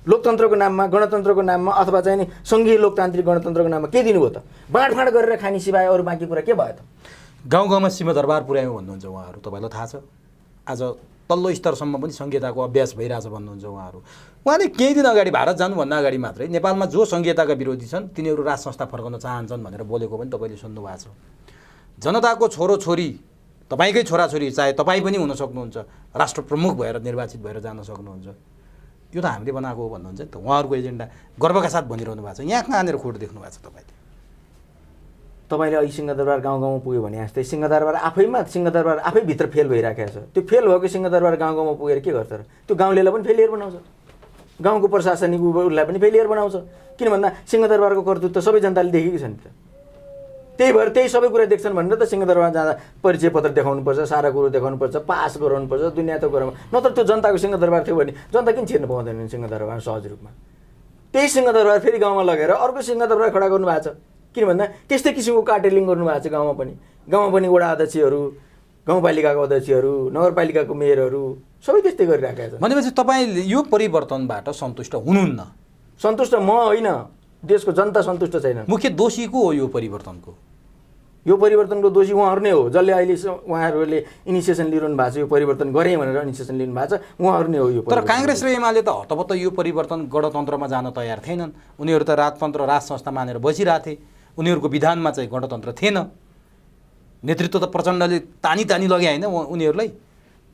लोकतन्त्रको नाममा, गणतन्त्रको नाममा, अथवा चाहिँ नि सङ्घीय लोकतान्त्रिक गणतन्त्रको नाममा के दिनुभयो त? बाँडफाँड गरेर खाने सिवाय अरू बाँकी कुरा के भयो त?
गाउँ गाउँमा सिंहदरबार पुर्यायौँ भन्नुहुन्छ उहाँहरू, तपाईँलाई थाहा छ। आज तल्लो स्तरसम्म पनि सङ्घीयताको अभ्यास भइरहेछ भन्नुहुन्छ उहाँहरू। उहाँले केही दिन अगाडि भारत जानुभन्दा अगाडि मात्रै नेपालमा जो सङ्घीयताका विरोधी छन् तिनीहरू राज संस्था फर्काउन चाहन्छन् भनेर बोलेको पनि तपाईँले सुन्नुभएको छ। जनताको छोरोछोरी, तपाईँकै छोराछोरी चाहे तपाईँ पनि हुन सक्नुहुन्छ, राष्ट्र प्रमुख भएर निर्वाचित भएर जान सक्नुहुन्छ। यो त हामीले बनाएको हो भन्नुहुन्छ नि त। उहाँहरूको एजेन्डा गर्वका साथ भनिरहनु भएको छ। यहाँ कहाँनिर खोट देख्नु भएको छ तपाईँले?
तपाईँले अहिले सिंहदरबार गाउँ गाउँमा पुग्यो भने जस्तै सिंहदरबार आफै भित्र फेल भइराखेको छ। त्यो फेल भएको सिंहदरबार गाउँ गाउँमा पुगेर के गर्छ र? त्यो गाउँलेलाई पनि फेलियर बनाउँछ, गाउँको प्रशासनिक उसलाई पनि फेलियर बनाउँछ। किन भन्दा सिंहदरबारको कर्तृत्व सबै जनताले देखेकै छ नि त। त्यही भएर त्यही सबै कुरा देख्छन् भनेर त सिंहदरबार जाँदा परिचय पत्र देखाउनुपर्छ, सारा कुरो देखाउनुपर्छ, पास गराउनुपर्छ, दुनियाँ त गराउनु। नत्र त्यो जनताको सिंहदरबार थियो भने जनता किन छिर्नु पाउँदैन सिंहदरबार सहज रूपमा? त्यही सिंहदरबार फेरि गाउँमा लगेर अर्को सिंहदरबार खडा गर्नु भएको छ। किन भन्दा त्यस्तै किसिमको कार्टेलिङ गर्नुभएको छ गाउँमा पनि वडा अध्यक्षहरू, गाउँपालिकाको अध्यक्षहरू, नगरपालिकाको मेयरहरू सबै त्यस्तै गरिराखेका छन्।
भनेपछि तपाईँ यो परिवर्तनबाट सन्तुष्ट हुनुहुन्न?
सन्तुष्ट म होइन, देशको जनता सन्तुष्ट छैन।
मुख्य दोषी को हो यो परिवर्तनको?
यो परिवर्तनको दोषी उहाँहरू नै हो, जसले अहिले उहाँहरूले इनिसिएसन लिइरहनु भएको छ। यो परिवर्तन गरेँ भनेर इनिसिएसन लिनु भएको छ, उहाँहरू नै हो यो।
तर काङ्ग्रेस र एमाले त हतपत्त यो परिवर्तन गणतन्त्रमा जान तयार थिएनन्। उनीहरू त राजतन्त्र राज संस्था मानेर बसिरहेथे। उनीहरूको विधानमा चाहिँ गणतन्त्र थिएन। नेतृत्व त प्रचण्डले तानी लगे होइन उनीहरूलाई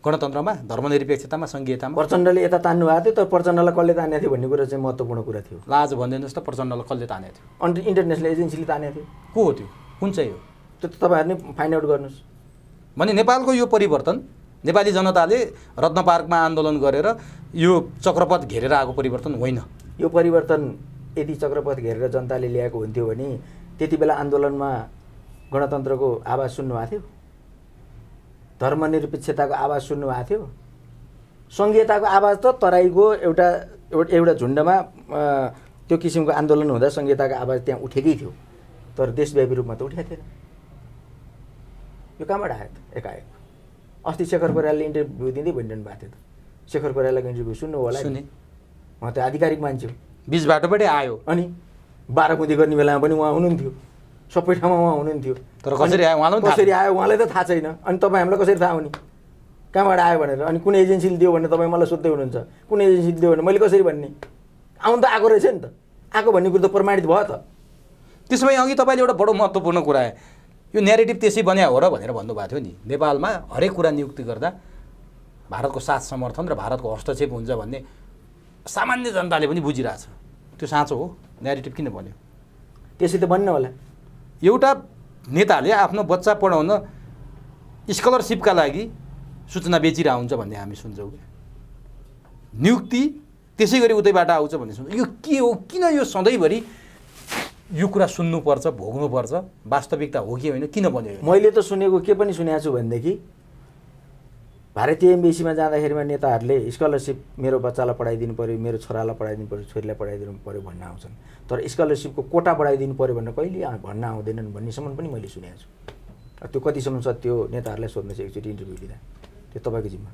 गणतन्त्रमा, धर्मनिरपेक्षतामा, सङ्घीयतामा।
प्रचण्डले यता तान्नु भएको थियो, तर प्रचण्डलाई कसले तानेको थियो भन्ने कुरा चाहिँ महत्त्वपूर्ण कुरा थियो।
लाज भनिदिनुहोस् त, प्रचण्डलाई कसले तानेको थियो?
अनि इन्टरनेसनल एजेन्सीले तानेको थियो।
को हो त्यो? कुन चाहिँ हो
त्यो त तपाईँहरू नै फाइन्ड आउट गर्नुहोस्।
भने नेपालको यो परिवर्तन नेपाली जनताले रत्न पार्कमा आन्दोलन गरेर यो चक्रपथ घेरेर आएको परिवर्तन होइन।
यो परिवर्तन यदि चक्रपथ घेरेर जनताले ल्याएको हुन्थ्यो भने त्यति बेला आन्दोलनमा गणतन्त्रको आवाज सुन्नुभएको थियो, धर्मनिरपेक्षताको आवाज सुन्नुभएको थियो। सङ्घीयताको आवाज त तराईको एउटा झुन्डमा त्यो किसिमको आन्दोलन हुँदा सङ्घीयताको आवाज त्यहाँ उठेकै थियो, तर देशव्यापी रूपमा त उठेको थिएन। यो कहाँबाट आयो त एकाएक? अस्ति शेखर कोइरालाले इन्टरभ्यू दिँदै भनिरहनु भएको थियो त। शेखर कोइरालाको इन्टरभ्यू सुन्नु होला नि? उहाँ त आधिकारिक मान्छे हो,
बिच बाटोबाटै आयो।
अनि बाह्रकुँदी गर्ने बेलामा पनि उहाँ हुनुहुन्थ्यो, सबै ठाउँमा उहाँ हुनुहुन्थ्यो।
तर कसरी आयो
उहाँलाई त थाहा छैन। अनि तपाईँ हामीलाई कसरी थाहा हुने कहाँबाट आयो भनेर? अनि कुन एजेन्सीले दियो भने तपाईँ मलाई सोध्दै हुनुहुन्छ, कुन एजेन्सीले दियो भने मैले कसरी भन्ने? आउनु त आएको रहेछ नि त, आएको भन्ने कुरो त प्रमाणित भयो त।
त्यसो भए अघि तपाईँले एउटा बडो महत्त्वपूर्ण कुरा यो न्यारेटिभ त्यसै बन्या हो र भनेर भन्नुभएको थियो नि। नेपालमा हरेक कुरा नियुक्ति गर्दा भारतको साथ समर्थन र भारतको हस्तक्षेप हुन्छ भन्ने सामान्य जनताले पनि बुझिरहेछ। त्यो साँचो हो? न्यारेटिभ किन बन्यो?
त्यसै त बन्न होला।
एउटा नेताले आफ्नो बच्चा पढाउन स्कलरसिपका लागि सूचना बेचिरहेको हुन्छ भन्ने हामी सुन्छौँ। नियुक्ति त्यसै गरी उतैबाट आउँछ भन्ने सुन्छौँ। यो के हो? किन यो सधैँभरि यो कुरा सुन्नुपर्छ, भोग्नुपर्छ? वास्तविकता हो कि होइन? किन बन्यो?
मैले त सुनेको के पनि सुनेको छु भनेदेखि भारतीय एम्बेसीमा जाँदाखेरिमा नेताहरूले स्कलरसिप मेरो बच्चालाई पढाइदिनु पऱ्यो, मेरो छोरालाई पढाइदिनु पऱ्यो, छोरीलाई पढाइदिनु पऱ्यो भन्न आउँछन्। तर स्कलरसिपको कोटा बढाइदिनु पऱ्यो भनेर कहिले भन्न आउँदैनन् भन्नेसम्म पनि मैले सुनेको छु। त्यो कतिसम्म सत्य हो नेताहरूलाई सोध्नुहोस् एकचोटि इन्टरभ्यू दिँदा, त्यो तपाईँको जिम्मा।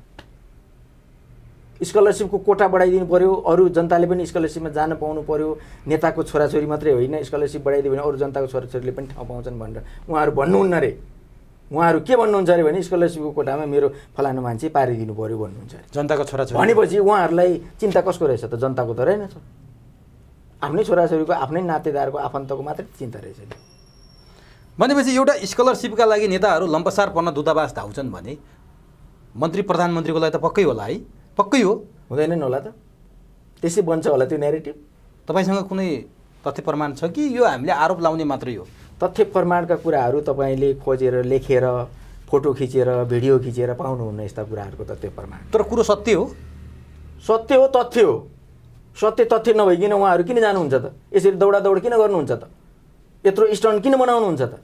स्कलरसिपको कोटा बढाइदिनु पर्यो, अरू जनताले पनि स्कलरसिपमा जान पाउनु पर्यो, नेताको छोराछोरी मात्रै होइन स्कलरसिप बढाइदियो भने अरू जनताको छोराछोरीले पनि ठाउँ पाउँछन् भनेर उहाँहरू भन्नुहुन्न रे। उहाँहरू के भन्नुहुन्छ अरे भने स्कलरसिपको कोटामा मेरो फलानु मान्छे पारिदिनु पर्यो भन्नुहुन्छ अरे
जनताको छोराछोरी
भनेपछि उहाँहरूलाई चिन्ता कसको रहेछ त? जनताको त रहेनछ। आफ्नै छोराछोरीको, आफ्नै नातेदारको, आफन्तको मात्रै चिन्ता रहेछ नि।
भनेपछि एउटा स्कलरसिपका लागि नेताहरू लम्पसार पर्न दूतावास धाउँछन् भने मन्त्री प्रधानमन्त्रीको लागि त पक्कै होला है? पक्कै हो,
हुँदैन नि होला त? त्यसै बन्छ होला त्यो न्यारेटिभ।
तपाईँसँग कुनै तथ्य प्रमाण छ कि यो हामीले आरोप लाउने मात्रै हो?
तथ्य प्रमाणका कुराहरू तपाईँले खोजेर लेखेर फोटो खिचेर भिडियो खिचेर पाउनुहुन्न यस्ता कुराहरूको तथ्य प्रमाण।
तर कुरो सत्य हो,
सत्य हो, तथ्य हो। सत्य तथ्य नभइकन उहाँहरू किन जानुहुन्छ त? यसरी दौडादौड किन गर्नुहुन्छ त? यत्रो स्टन्ट किन बनाउनुहुन्छ त?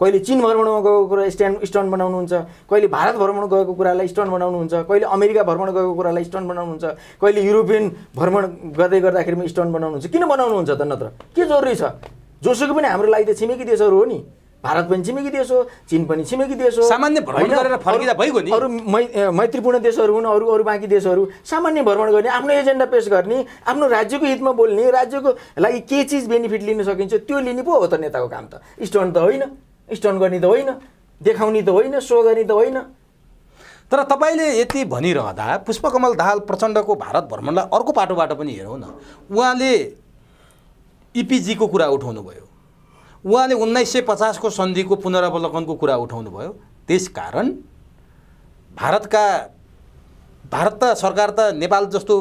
कहिले चीन भ्रमणमा गएको कुरा स्टन्ट बनाउनुहुन्छ, कहिले भारत भ्रमण गएको कुरालाई स्टन्ट बनाउनुहुन्छ, कहिले अमेरिका भ्रमण गएको कुरालाई स्टन्ट बनाउनुहुन्छ, कहिले युरोपियन भ्रमण गर्दै गर्दाखेरिमा स्टन्ट बनाउनुहुन्छ। किन बनाउनुहुन्छ त? नत्र के जरुरी छ? जोसुकै पनि हाम्रो लागि त छिमेकी देशहरू हो नि। भारत पनि छिमेकी देश हो, चीन पनि छिमेकी देश हो।
सामान्य भ्रमण गरेर फर्किँदा भइगयो नि।
अरू मैत्रीपूर्ण देशहरू हुन्, अरू बाँकी देशहरू सामान्य भ्रमण गर्ने, आफ्नो एजेन्डा पेश गर्ने, आफ्नो राज्यको हितमा बोल्ने, राज्यको लागि के चिज बेनिफिट लिन सकिन्छ त्यो लिने पो हो त नेताको काम त। स्टन्ट त होइन, स्टन्ट गर्ने त होइन, देखाउने त होइन, सो गर्ने त होइन।
तर तपाईँले यति भनिरहँदा पुष्पकमल दाहाल प्रचण्डको भारत भ्रमणलाई अर्को पाटोबाट पनि हेरौँ न। उहाँले इपिजीको कुरा उठाउनु भयो, उहाँले 1950को सन्धिको पुनरावलोकनको कुरा उठाउनु भयो। त्यसकारण भारत त सरकार त नेपाल जस्तो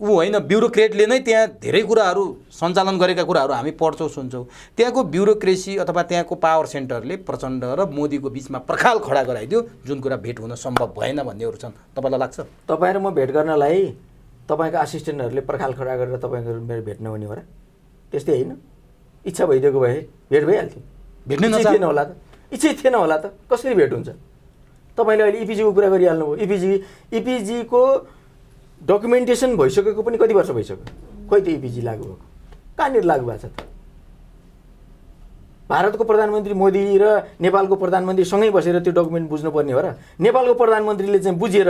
ऊ होइन, ब्युरोक्रेटले नै त्यहाँ धेरै कुराहरू सञ्चालन गरेका कुराहरू हामी पढ्छौँ सुन्छौँ। त्यहाँको ब्युरोक्रेसी अथवा त्यहाँको पावर सेन्टरले प्रचण्ड र मोदीको बिचमा पर्खाल खडा गराइदियो, जुन कुरा भेट हुन सम्भव भएन भन्नेहरू छन्। तपाईँलाई लाग्छ?
तपाईँ र म भेट गर्नलाई तपाईँको असिस्टेन्टहरूले पर्खाल खडा गरेर तपाईँको मेरो भेट नहुने हो र? त्यस्तै होइन? इच्छा भइदिएको भए भेट भइहाल्थ्यो।
भेट्नै
थिएन होला त? इच्छै थिएन होला त? कसरी भेट हुन्छ? तपाईँले अहिले इपिजीको कुरा गरिहाल्नुभयो। इपिजीको डकुमेन्टेसन भइसकेको पनि कति वर्ष भइसक्यो? खोइ त इपिजी लागु भएको कहाँनिर लागु भएको छ त? भारतको प्रधानमन्त्री मोदी र नेपालको प्रधानमन्त्री सँगै बसेर त्यो डकुमेन्ट बुझ्नुपर्ने हो र? नेपालको प्रधानमन्त्रीले चाहिँ बुझेर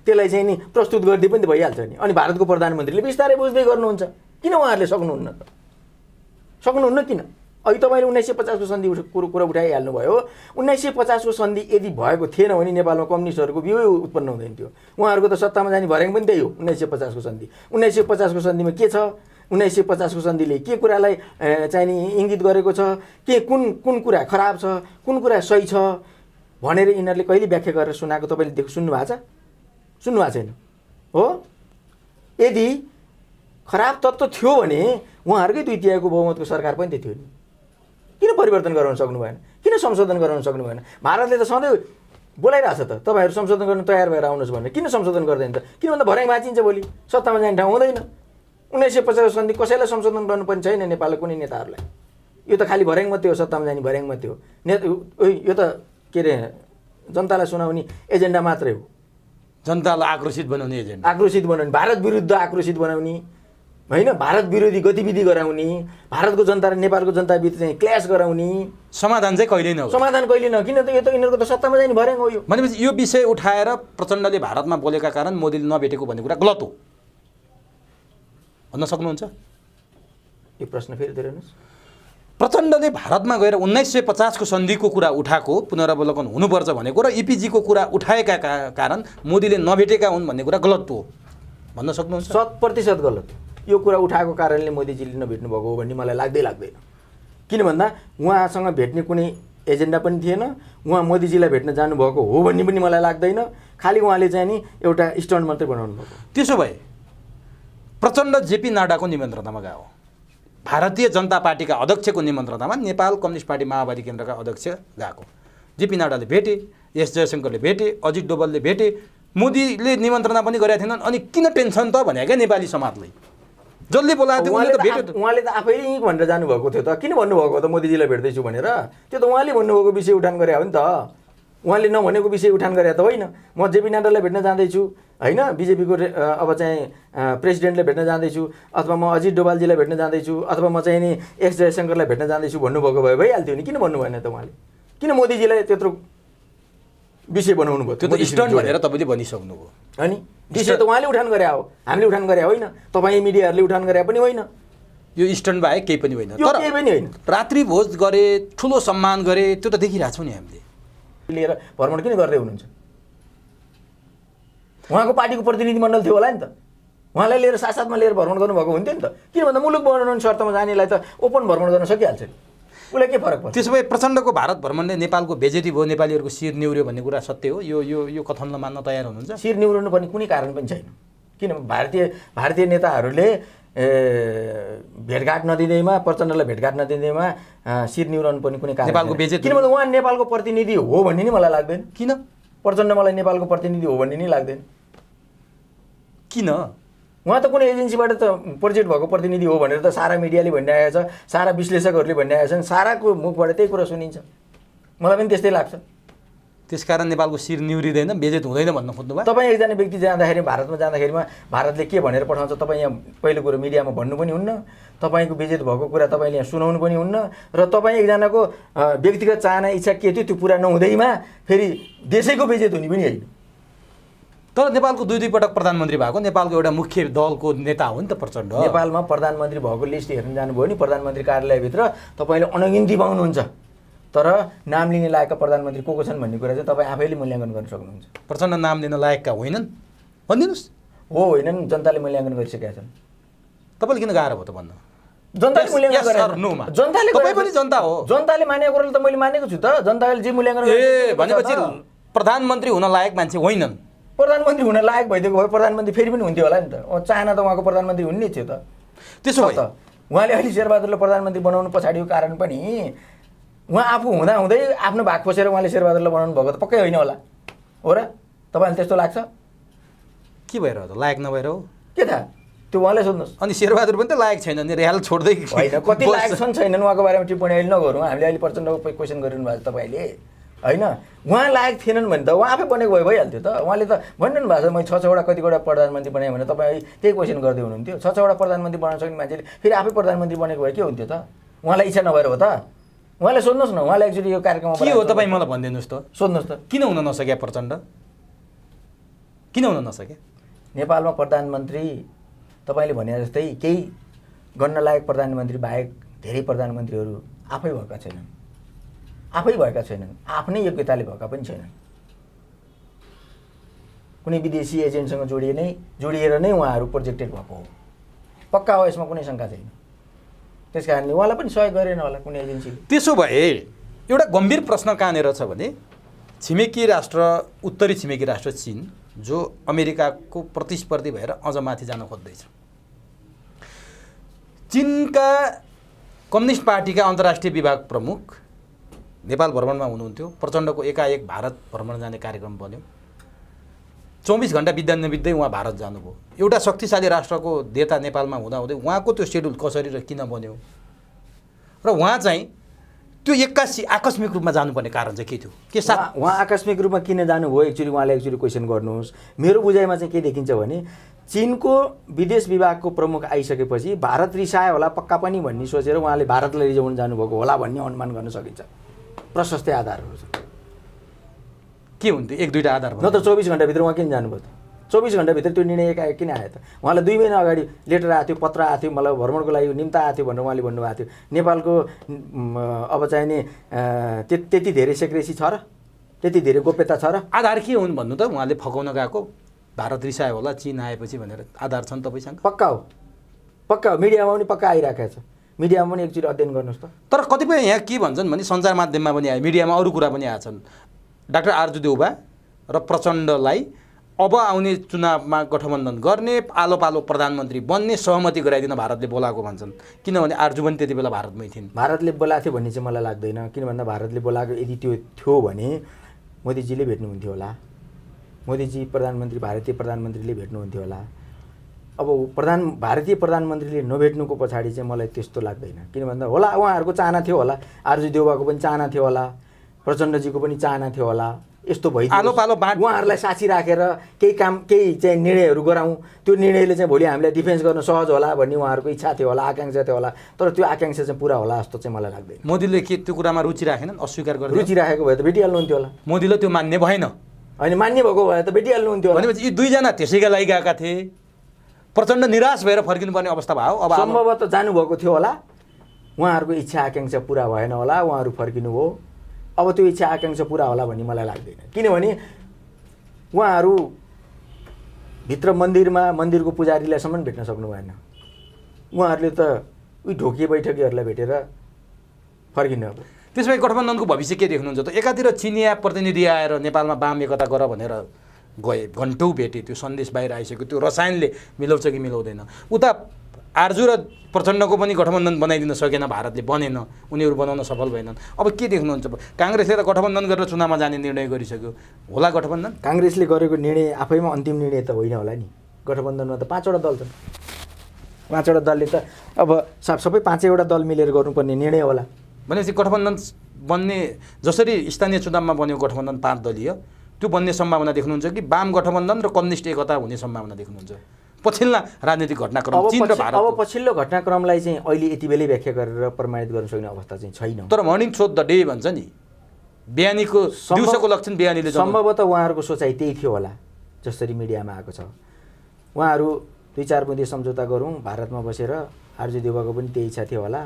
त्यसलाई चाहिँ नि प्रस्तुत गरिदिए पनि त भइहाल्छ नि। अनि भारतको प्रधानमन्त्रीले बिस्तारै बुझ्दै गर्नुहुन्छ। किन उहाँहरूले सक्नुहुन्न त? सक्नुहुन्न किन? अहिले तपाईँले 1950को सन्धि कुरा उठाइहाल्नु भयो। 1950को सन्धि यदि भएको थिएन भने नेपालमा कम्युनिस्टहरूको बिउ उत्पन्न हुँदैन थियो। उहाँहरूको त सत्तामा जाने भर्याङ पनि त्यही हो 1950को सन्धि। 1950को सन्धिमा के छ? 1950को सन्धिले के कुरालाई चाहिँ नि इङ्गित गरेको छ, के कुन कुरा खराब छ, कुन कुरा सही छ भनेर यिनीहरूले कहिले व्याख्या गरेर सुनाएको तपाईँले सुन्नु भएको छ? सुन्नु भएको छैन हो? यदि खराब तत्त्व थियो भने उहाँहरूकै 2/3 बहुमतको सरकार पनि त थियो नि। किन परिवर्तन गराउन सक्नु भएन? किन संशोधन गराउन सक्नु भएन? भारतले त सधैँ बोलाइरहेछ त तपाईँहरू संशोधन गर्न तयार भएर आउनुहोस् भनेर। किन संशोधन गर्दैन त? किन भन्दा भर्याङ भाँचिन्छ, भोलि सत्तामा जाने ठाउँ हुँदैन। 1950 सन्धि कसैलाई संशोधन गर्नुपर्ने छैन नेपालको कुनै नेताहरूलाई। यो त खालि भर्याङ मात्रै हो, सत्तामा जाने भर्याङ मात्रै हो। यो त के अरे जनतालाई सुनाउने एजेन्डा मात्रै हो।
जनतालाई आक्रोशित बनाउने एजेन्डा,
आक्रोशित बनाउने, भारत विरुद्ध आक्रोशित बनाउने होइन, भारत विरोधी गतिविधि गराउने, भारतको जनता र नेपालको जनताबिच चाहिँ क्ल्यास गराउने।
समाधान चाहिँ कहिल्यै नहो।
समाधान कहिले न। किन त यो त यिनीहरूको त सत्तामा जाने भर्याङ हो। यो
भनेपछि यो विषय उठाएर प्रचण्डले भारतमा बोलेका कारण मोदीले नभेटेको भन्ने कुरा गलत हो भन्न सक्नुहुन्छ?
यो प्रश्न फेरि दोहोऱ्याउनुहोस्।
प्रचण्डले भारतमा गएर 1950को सन्धिको कुरा उठाएको, पुनरावलोकन हुनुपर्छ भनेको र इपिजीको कुरा उठाएका कारण मोदीले नभेटेका हुन् भन्ने कुरा गलत हो भन्न सक्नुहुन्छ?
100% गलत। यो कुरा उठाएको कारणले मोदीजीले नभेट्नु भएको हो भन्ने मलाई लाग्दैन। किन भन्दा उहाँसँग भेट्ने कुनै एजेन्डा पनि थिएन। उहाँ मोदीजीलाई भेट्न जानुभएको हो भन्ने पनि मलाई लाग्दैन। खालि उहाँले चाहिँ नि एउटा स्टन्ट मात्रै बनाउनु भएको।
त्यसो भए प्रचण्ड जेपी नाडाको निमन्त्रणामा गयो, भारतीय जनता पार्टीका अध्यक्षको निमन्त्रणामा नेपाल कम्युनिस्ट पार्टी माओवादी केन्द्रका अध्यक्ष गएको। जेपी नाडाले भेटे, एस जयशङ्करले भेटे, अजित डोभालले भेटे, मोदीले निमन्त्रणा पनि गरेका थिएनन्। अनि किन टेन्सन त भने क्या नेपाली समाजलाई? जसले बोलाएको थियो
उहाँले त आफैले यहीँ भनेर जानुभएको थियो त। किन भन्नुभएको त मोदीजीलाई भेट्दैछु भनेर? त्यो त उहाँले भन्नुभएको विषय उठान गरे हो नि त। उहाँले नभनेको विषय उठान गरे त होइन। म जेपी नाडालाई भेट्न जाँदैछु होइन, बिजेपीको अब चाहिँ प्रेसिडेन्टले भेट्न जाँदैछु, अथवा म अजित डोभालजीलाई भेट्न जाँदैछु, अथवा म चाहिँ नि एस जयशङ्करलाई भेट्न जाँदैछु भन्नुभएको भए भइहाल्थ्यो नि। किन भन्नु भएन त उहाँले? किन मोदीजीलाई त्यत्रो विषय बनाउनु भयो?
त्यो त स्टन्ट भनेर तपाईँले भनिसक्नुभयो।
अनि विषय त उहाँले उठान गरे हो, हामीले उठान गरे होइन, तपाईँ मिडियाहरूले उठान गरे पनि होइन।
यो स्टन्ट बाहेक केही पनि होइन।
यो केही पनि होइन।
रात्रि भोज गरे, ठुलो सम्मान गरे, त्यो त देखिरहेको छौँ नि हामीले।
लिएर भ्रमण किन गर्दै हुनुहुन्छ? उहाँको पार्टीको प्रतिनिधिमण्डल थियो होला नि त, उहाँलाई लिएर साथसाथमा लिएर भ्रमण गर्नुभएको हुन्थ्यो नि त। किन भन्दा मुलुक बनाउने शर्तमा जानेलाई त ओपन भ्रमण गर्न सकिहाल्छ नि, उसलाई के फरक पर्छ?
त्यसो भए प्रचण्डको भारत भ्रमणले नेपालको बेजेती भयो, नेपालीहरूको शिर निहुर्यो भन्ने कुरा सत्य हो? यो कथनलाई मान्न तयार हुनुहुन्छ?
शिर निहुर्नु पर्ने कुनै कारण पनि छैन। किन भारतीय नेताहरूले भेटघाट नदिँदैमा, प्रचण्डलाई भेटघाट नदिँदैमा शिर निहुराउनु पर्ने कुनै कारण
नेपालको बेजेती?
किन भन्दा उहाँ नेपालको प्रतिनिधि हो भन्ने नि मलाई लाग्दैन।
किन?
प्रचण्ड मलाई नेपालको प्रतिनिधि हो भन्ने नि लाग्दैन।
किन?
उहाँ त कुनै एजेन्सीबाट त प्रोजेक्ट भएको प्रतिनिधि हो भनेर त सारा मिडियाले भनिरहेको छ, सारा विश्लेषकहरूले भनिरहेका छन्, साराको मुखबाट त्यही कुरा सुनिन्छ। मलाई पनि त्यस्तै लाग्छ।
त्यसकारण नेपालको शिर निहुरिँदैन, बेजेत हुँदैन भन्न खोज्नु भयो?
तपाईँ एकजना व्यक्ति जाँदाखेरि, भारतमा जाँदाखेरिमा भारतले के भनेर पठाउँछ तपाईँ यहाँ पहिलो कुरो मिडियामा भन्नु पनि हुन्न, तपाईँको बेजेत भएको कुरा तपाईँले यहाँ सुनाउनु पनि हुन्न, र तपाईँ एकजनाको व्यक्तिगत चाहना इच्छा के थियो त्यो पुरा नहुँदैमा फेरि देशैको बेजेत हुने पनि होइन।
तर नेपालको दुई पटक प्रधानमन्त्री भएको, नेपालको एउटा मुख्य दलको नेता हो नि त प्रचण्ड।
नेपालमा प्रधानमन्त्री भएको लिस्ट हेर्न जानुभयो नि, प्रधानमन्त्री कार्यालयभित्र तपाईँले अनगिन्ती पाउनुहुन्छ, तर नाम लिने लायकका प्रधानमन्त्री को छन् भन्ने कुरा चाहिँ तपाईँ आफैले मूल्याङ्कन गर्न सक्नुहुन्छ।
प्रचण्ड नाम लिन लायकका होइनन् भनिदिनुहोस्।
हो होइनन्, जनताले मूल्याङ्कन गरिसकेका छन्।
तपाईँले किन गाह्रो भयो त भन्नु?
जनताले मूल्याङ्कन गरेर जनताले
तपाईँ पनि जनता हो।
जनताले मानेको कुराले त मैले मानेको छु त। जनताले जे मूल्याङ्कन
भनेपछि प्रधानमन्त्री हुन लायक मान्छे होइनन्।
प्रधानमन्त्री हुन लायक भइदिएको भए प्रधानमन्त्री फेरि पनि हुन्थ्यो होला नि त। चाहना त उहाँको प्रधानमन्त्री हुने थियो त।
त्यसो भए
उहाँले अहिले शेरबहादुरलाई प्रधानमन्त्री बनाउनु पछाडिको कारण पनि उहाँ आफू हुँदै आफ्नो भाग खोसेर उहाँले शेरबहादुरलाई बनाउनु भएको त पक्कै होइन होला, हो र? तपाईँलाई त्यस्तो लाग्छ?
के भएर हो त? लायक नभएर हो?
के थाहा, त्यो उहाँलाई सोध्नुहोस्।
अनि शेरबहादुर पनि त लायक छैन नि, रेहाल छोड्दै
होइन, कति लायक छन् छैनन् उहाँको बारेमा टिप्पणी अहिले नगरौँ। हामीले अहिले प्रचण्डको क्वेसन गरिरहनु भएको छ तपाईँले, होइन? उहाँ लायक थिएनन् भने त उहाँ आफै बनेको भए भइहाल्थ्यो त। उहाँले त भन्नु भएको छ मैले 6-6वटा कतिवटा प्रधानमन्त्री बनाएँ भने तपाईँ त्यही क्वेसन गर्दै हुनुहुन्थ्यो। 6-6वटा प्रधानमन्त्री बनाउन सक्ने मान्छेले फेरि आफै प्रधानमन्त्री बनेको भए के हुन्थ्यो त? उहाँलाई इच्छा नभएर हो त? उहाँले सोध्नुहोस् न, उहाँले एक्चुअली यो कार्यक्रममा
के हो तपाईँ मलाई भनिदिनुहोस् त?
सोध्नुहोस् त,
किन हुन नसक्या प्रचण्ड? किन हुन नसक्या?
नेपालमा प्रधानमन्त्री तपाईँले भने जस्तै केही गर्न लायक प्रधानमन्त्री बाहेक धेरै प्रधानमन्त्रीहरू आफै भएका छैनन्, आफ्नै योग्यताले भएका पनि छैनन्। कुनै विदेशी एजेन्टसँग जोडिएर नै उहाँहरू प्रोजेक्टेड भएको हो, पक्का हो, यसमा कुनै शङ्का छैन। त्यस कारणले उहाँलाई पनि सहयोग गरेन होला कुनै एजेन्सीले।
त्यसो भए एउटा गम्भीर प्रश्न कहाँनिर छ भने उत्तरी छिमेकी राष्ट्र चीन जो अमेरिकाको प्रतिस्पर्धी भएर अझ माथि जान खोज्दैछ। चीनका कम्युनिस्ट पार्टीका अन्तर्राष्ट्रिय विभाग प्रमुख नेपाल भ्रमणमा हुनुहुन्थ्यो। प्रचण्डको एकाएक भारत भ्रमण जाने कार्यक्रम बन्यो। 24 घण्टा बित्दा नबित्दै उहाँ भारत जानुभयो। एउटा शक्तिशाली राष्ट्रको नेता नेपालमा हुँदाहुँदै उहाँको त्यो सेड्युल कसरी र किन बन्यो र उहाँ चाहिँ त्यो 81 आकस्मिक रूपमा जानुपर्ने कारण चाहिँ के थियो? के
उहाँ आकस्मिक रूपमा किन जानुभयो एक्चुअली उहाँले क्वेसन गर्नुहोस्। मेरो बुझाइमा चाहिँ के देखिन्छ भने चीनको विदेश विभागको प्रमुख आइसकेपछि भारत रिसायो होला पक्का पनि भन्ने सोचेर उहाँले भारतलाई रिजाउन जानुभएको होला भन्ने अनुमान गर्न सकिन्छ। प्रशस्तै आधारहरू छ।
के हुन्थ्यो? 1-2टा आधार
न त 24 घण्टाभित्र उहाँ किन जानुभयो त? 24 घण्टाभित्र त्यो निर्णय एकाएक किन आयो त? उहाँलाई 2 महिना अगाडि लेटर आएको थियो, पत्र आएको थियो, मलाई भ्रमणको लागि निम्ता आएको थियो भनेर उहाँले भन्नुभएको थियो। नेपालको अब चाहिने त्यति धेरै सेक्रेसी छ र? त्यति धेरै गोप्यता छ र?
आधार के हुन् भन्नु त? उहाँले फकाउन गएको भारत रिसायो होला चीन आएपछि भनेर आधार छन् तपाईँसँग?
पक्का हो, मिडियामा पनि पक्का आइराखेको छ। मिडियामा पनि एकचोटि अध्ययन गर्नुहोस् त।
तर कतिपय यहाँ के भन्छन् भने सञ्चार माध्यममा पनि आयो, मिडियामा अरू कुरा पनि आएछन्। डाक्टर आरजु देउबा र प्रचण्डलाई अब आउने चुनावमा गठबन्धन गर्ने, आलो पालो प्रधानमन्त्री बन्ने सहमति गराइदिन भारतले बोलाएको भन्छन्। किनभने आरजु पनि त्यति बेला भारतमै थिइन्। भारतले
बोलाएको थियो भन्ने चाहिँ मलाई लाग्दैन। किन भन्दा भारतले बोलाएको यदि त्यो थियो भने मोदीजीले भेट्नुहुन्थ्यो होला, मोदीजी प्रधानमन्त्री भारतीय प्रधानमन्त्रीले भेट्नुहुन्थ्यो होला। अब भारतीय प्रधानमन्त्रीले नभेट्नुको पछाडि चाहिँ मलाई त्यस्तो लाग्दैन। किन भन्दा होला उहाँहरूको चाहना थियो होला, आरजु देउबाको पनि चाहना थियो होला, प्रचण्डजीको पनि चाहना थियो होला। यस्तो भइदियो
आलो पालो
उहाँहरूलाई साक्षी राखेर केही चाहिँ निर्णयहरू गराउँ, त्यो निर्णयले चाहिँ भोलि हामीलाई डिफेन्स गर्न सहज होला भन्ने उहाँहरूको इच्छा थियो होला, आकाङ्क्षा थियो होला। तर त्यो आकाङ्क्षा चाहिँ पुरा होला जस्तो चाहिँ मलाई लाग्दैन।
मोदीले के त्यो कुरामा रुचि राखेनन्? अस्वीकार गरेर
रुचि राखेको भए त भेटिहाल्नुहुन्थ्यो होला।
मोदीले त्यो मान्ने भएन।
होइन मान्ने भएको भए त भेटिहाल्नुहुन्थ्यो होला।
भनेपछि यी दुईजना त्यसैका लागि गएका थिए, प्रचण्ड निराश भएर फर्किनुपर्ने अवस्था भयो। अब
सम्भवतः जानुभएको थियो होला, उहाँहरूको इच्छा आकाङ्क्षा पुरा भएन होला, उहाँहरू फर्किनुभयो। अब त्यो इच्छा आकाङ्क्षा पुरा होला भन्ने मलाई लाग्दैन, किनभने उहाँहरू भित्र मन्दिरको पुजारीलाईसम्म भेट्न सक्नु भएन। उहाँहरूले त उही ढोके बैठकीहरूलाई भेटेर फर्किनु। अब
त्यसमा गठबन्धनको भविष्य के देख्नुहुन्छ त? एकातिर चिनिया प्रतिनिधि आएर नेपालमा वाम एकता गर भनेर गए, घन्टौँ भेटे, त्यो सन्देश बाहिर आइसक्यो, त्यो रसायनले मिलाउँछ कि मिलाउँदैन। उता आरजु र प्रचण्डको पनि गठबन्धन बनाइदिन सकेन भारतले, बनेन, उनीहरू बनाउन सफल भएनन्। अब के देख्नुहुन्छ? काङ्ग्रेसले त गठबन्धन गरेर चुनावमा जाने निर्णय गरिसक्यो, होला गठबन्धन?
काङ्ग्रेसले गरेको निर्णय आफैमा अन्तिम निर्णय त होइन होला नि। गठबन्धनमा त 5वटा दल छन्, 5वटा दलले त अब सबै 5वटा दल मिलेर गर्नुपर्ने निर्णय होला।
भनेपछि गठबन्धन बन्ने, जसरी स्थानीय चुनावमा बन्यो गठबन्धन 5 दलीय, त्यो बन्ने सम्भावना देख्नुहुन्छ कि वाम गठबन्धन र कम्युनिस्ट एकता हुने सम्भावना देख्नुहुन्छ? पछिल्ला राजनीतिक घटनाक्रम चीन र भारत,
अब पछिल्लो घटनाक्रमलाई चाहिँ अहिले यति बेलै व्याख्या गरेर प्रमाणित गर्न सक्ने अवस्था चाहिँ छैन।
तर मर्निङ शो द डे भन्छ नि, बिहानीको दिउँसोको लक्षण बिहानीले
सम्भवतः उहाँहरूको सोचाइ त्यही थियो होला, जसरी मिडियामा आएको छ। उहाँहरू 2-4 बुँदे सम्झौता गरौँ भारतमा बसेर, आरजु देउवाको पनि त्यही इच्छा थियो होला,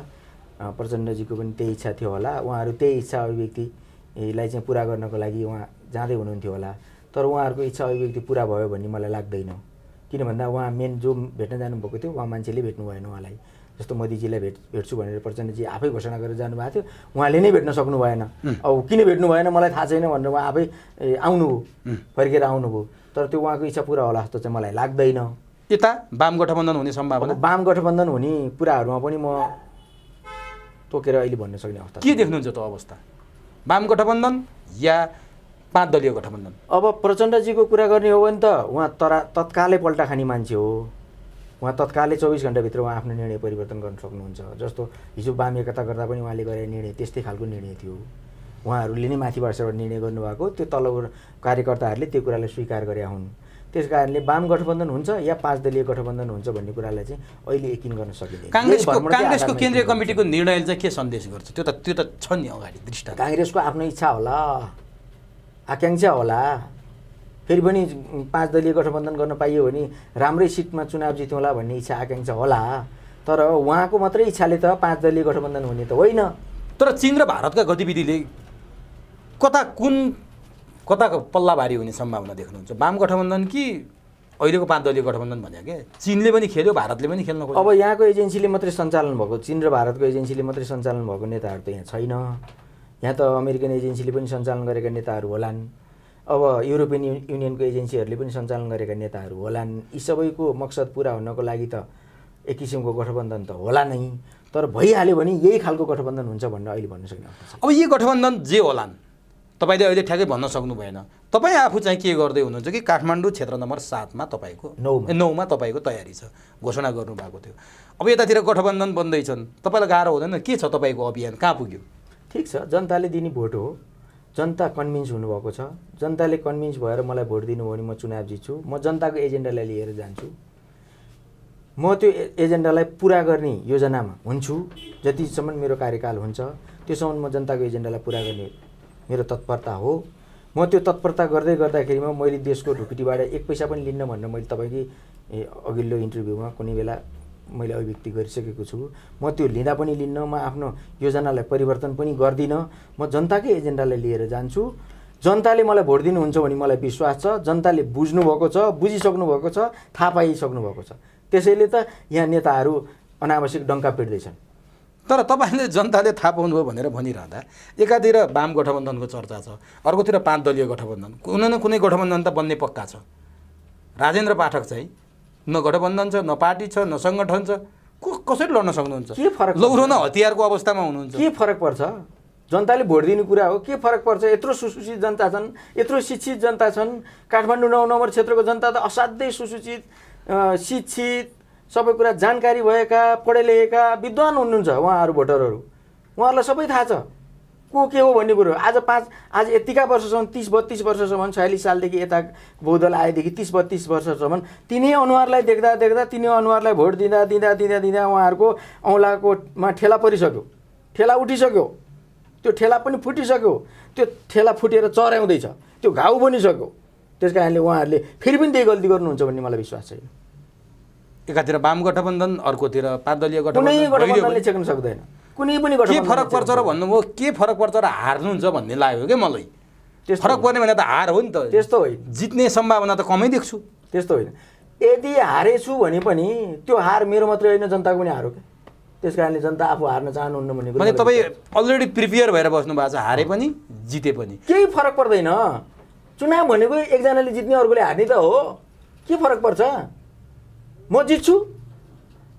प्रचण्डजीको पनि त्यही इच्छा थियो होला। उहाँहरू त्यही इच्छा अभिव्यक्तिलाई चाहिँ पुरा गर्नको लागि उहाँ जाँदै हुनुहुन्थ्यो होला। तर उहाँहरूको इच्छा अभिव्यक्ति पुरा भयो भन्ने मलाई लाग्दैन, किन भन्दा उहाँ मेन जो भेट्न जानुभएको थियो उहाँ मान्छेले भेट्नु भएन उहाँलाई। जस्तो मोदीजीलाई भेट्छु भनेर प्रचण्डजी आफै घोषणा गरेर जानुभएको थियो, उहाँले नै भेट्न सक्नु भएन। अब किन भेट्नु भएन मलाई थाहा छैन भनेर उहाँ आफै आउनुभयो, फर्केर आउनुभयो। तर त्यो उहाँको इच्छा पुरा होला जस्तो चाहिँ मलाई लाग्दैन।
यता वाम गठबन्धन हुने सम्भावना,
वाम गठबन्धन हुने कुराहरूमा पनि म तोकेर अहिले भन्न सक्ने अवस्था
के देख्नुहुन्छ त अवस्था? वाम गठबन्धन या 5 दलीय गठबन्धन?
अब प्रचण्डजीको कुरा गर्ने हो भने त उहाँ तत्कालै पल्टा खाने मान्छे हो। उहाँ तत्कालै 24 घण्टाभित्र उहाँ आफ्नो निर्णय परिवर्तन गर्न सक्नुहुन्छ। जस्तो हिजो वाम एकता गर्दा पनि उहाँले गरेको निर्णय त्यस्तै खालको निर्णय थियो। उहाँहरूले नै माथिबाट निर्णय गर्नुभएको, त्यो तल्लो कार्यकर्ताहरूले त्यो कुरालाई स्वीकार गरे हुन्। त्यस कारणले वाम गठबन्धन हुन्छ या 5 दलीय गठबन्धन हुन्छ भन्ने कुरालाई चाहिँ अहिले यकिन गर्न सकिँदैन।
काङ्ग्रेसको केन्द्रीय कमिटीको निर्णयले चाहिँ के सन्देश गर्छ? त्यो त छ नि अगाडि दृष्टान्त।
काङ्ग्रेसको आफ्नो इच्छा होला, आकाङ्क्षा होला, फेरि पनि 5 दलीय गठबन्धन गर्न पाइयो भने राम्रै सिटमा चुनाव जित्यौँला भन्ने इच्छा आकाङ्क्षा होला। तर उहाँको मात्रै इच्छाले त 5 दलीय गठबन्धन हुने त होइन।
तर चीन र भारतका गतिविधिले कताको पल्ला भारी हुने सम्भावना देख्नुहुन्छ? वाम गठबन्धन कि अहिलेको 5 दलीय गठबन्धन भने के? चीनले पनि खेल्यो, भारतले पनि खेल्न खोज्यो।
अब यहाँको एजेन्सीले मात्रै सञ्चालन भएको, चीन र भारतको एजेन्सीले मात्रै सञ्चालन भएको नेताहरू त यहाँ छैन। यहाँ त अमेरिकन एजेन्सीले पनि सञ्चालन गरेका नेताहरू होलान्, अब युरोपियन युनियनको एजेन्सीहरूले पनि सञ्चालन गरेका नेताहरू होलान्। यी सबैको मकसद पुरा हुनको लागि त एक किसिमको गठबन्धन त होला नै। तर भइहाल्यो भने यही खालको गठबन्धन हुन्छ भनेर अहिले भन्न सक्ने अवस्था छ।
अब यी गठबन्धन जे होलान् तपाईँले अहिले ठ्याक्कै भन्न सक्नु भएन। तपाईँ आफू चाहिँ के गर्दै हुनुहुन्छ कि काठमाडौँ क्षेत्र नम्बर 7 मा तपाईँको 9 मा तपाईँको तयारी छ, घोषणा गर्नुभएको थियो। अब यतातिर गठबन्धन बन्दैछन्, तपाईँलाई गाह्रो हुँदैन? के छ तपाईँको अभियान, कहाँ पुग्यो?
ठिक छ, जनताले दिने भोट हो, जनता कन्भिन्स हुनुभएको छ। जनताले कन्भिन्स भएर मलाई भोट दिनुभयो भने म चुनाव जित्छु। म जनताको एजेन्डालाई लिएर जान्छु, म त्यो एजेन्डालाई पुरा गर्ने योजनामा हुन्छु। जतिसम्म मेरो कार्यकाल हुन्छ त्योसम्म म जनताको एजेन्डालाई पुरा गर्ने मेरो तत्परता हो। म त्यो तत्परता गर्दाखेरिमा मैले देशको ढुकुटीबाट 1 पैसा पनि लिन्न भनेर मैले तपाईँकै अघिल्लो इन्टरभ्यूमा कुनै बेला मैले अभिव्यक्ति गरिसकेको छु। म त्यो लिँदा पनि लिन्न, म आफ्नो योजनालाई परिवर्तन पनि गर्दिनँ। म जनताकै एजेन्डालाई लिएर जान्छु। जनताले मलाई भोट दिनुहुन्छ भने मलाई विश्वास छ, जनताले बुझ्नुभएको छ, बुझिसक्नु भएको छ, थाहा पाइसक्नु भएको छ। त्यसैले त यहाँ नेताहरू अनावश्यक डङ्का पिट्दैछन्।
तर तपाईँले जनताले थाहा पाउनुभयो भनेर भनिरहँदा एकातिर वाम गठबन्धनको चर्चा छ, अर्कोतिर 5 दलीय गठबन्धन, कुनै न कुनै गठबन्धन त बन्ने पक्का छ। राजेन्द्र पाठक चाहिँ न गठबन्धन छ, न पार्टी छ, न सङ्गठन छ, कसरी लड्न सक्नुहुन्छ?
के फरक?
लौरो न हतियारको अवस्थामा हुनुहुन्छ।
के फरक पर्छ? जनताले भोट दिने कुरा हो, के फरक पर्छ? यत्रो सुसूचित जनता छन्, यत्रो शिक्षित जनता छन्। काठमाडौँ 9 नम्बर क्षेत्रको जनता त असाध्यै सुसूचित, शिक्षित, सबै कुरा जानकारी भएका, पढे लेखेका, विद्वान हुनुहुन्छ उहाँहरू भोटरहरू। उहाँहरूलाई सबै थाहा छ को के हो भन्ने कुरो। आज यतिका वर्षसम्म 30-32 वर्षसम्म 46 सालदेखि यता बहुदल आएदेखि 30-32 वर्षसम्म तिनै अनुहारलाई देख्दा तिनै अनुहारलाई भोट दिँदा उहाँहरूको औँलाकोमा ठेला परिसक्यो, ठेला उठिसक्यो, त्यो ठेला पनि फुटिसक्यो, त्यो ठेला फुटेर चर्याउँदैछ, त्यो घाउ बनिसक्यो। त्यस कारणले उहाँहरूले फेरि पनि त्यही गल्ती गर्नुहुन्छ भन्ने मलाई विश्वास छैन।
एकातिर वाम गठबन्धन, अर्कोतिर 5 दलीय
कुनै
गठबन्धन
गठबन्धनले छेक्न सक्दैन, कुनै पनि
के
गठबन्धन
फरक पर्छ र भन्नुभयो, के फरक पर्छ र हार्नुहुन्छ भन्ने लाग्यो क्या मलाई।
त्यस्तो
फरक पर्ने भने त हार हो नि त,
त्यस्तो होइन,
जित्ने सम्भावना त कमै देख्छु।
त्यस्तो होइन। यदि हारेछु भने पनि त्यो हार मेरो मात्रै होइन, जनताको पनि हार हो क्या। त्यस कारणले जनता आफू हार्न चाहनुहुन्न भन्ने
भने तपाईँ अलरेडी प्रिपेयर भएर बस्नु भएको छ, हारे पनि जिते पनि
केही फरक पर्दैन। चुनाव भनेको एकजनाले जित्ने अर्कोले हार्ने त हो, के फरक पर्छ? म जित्छु,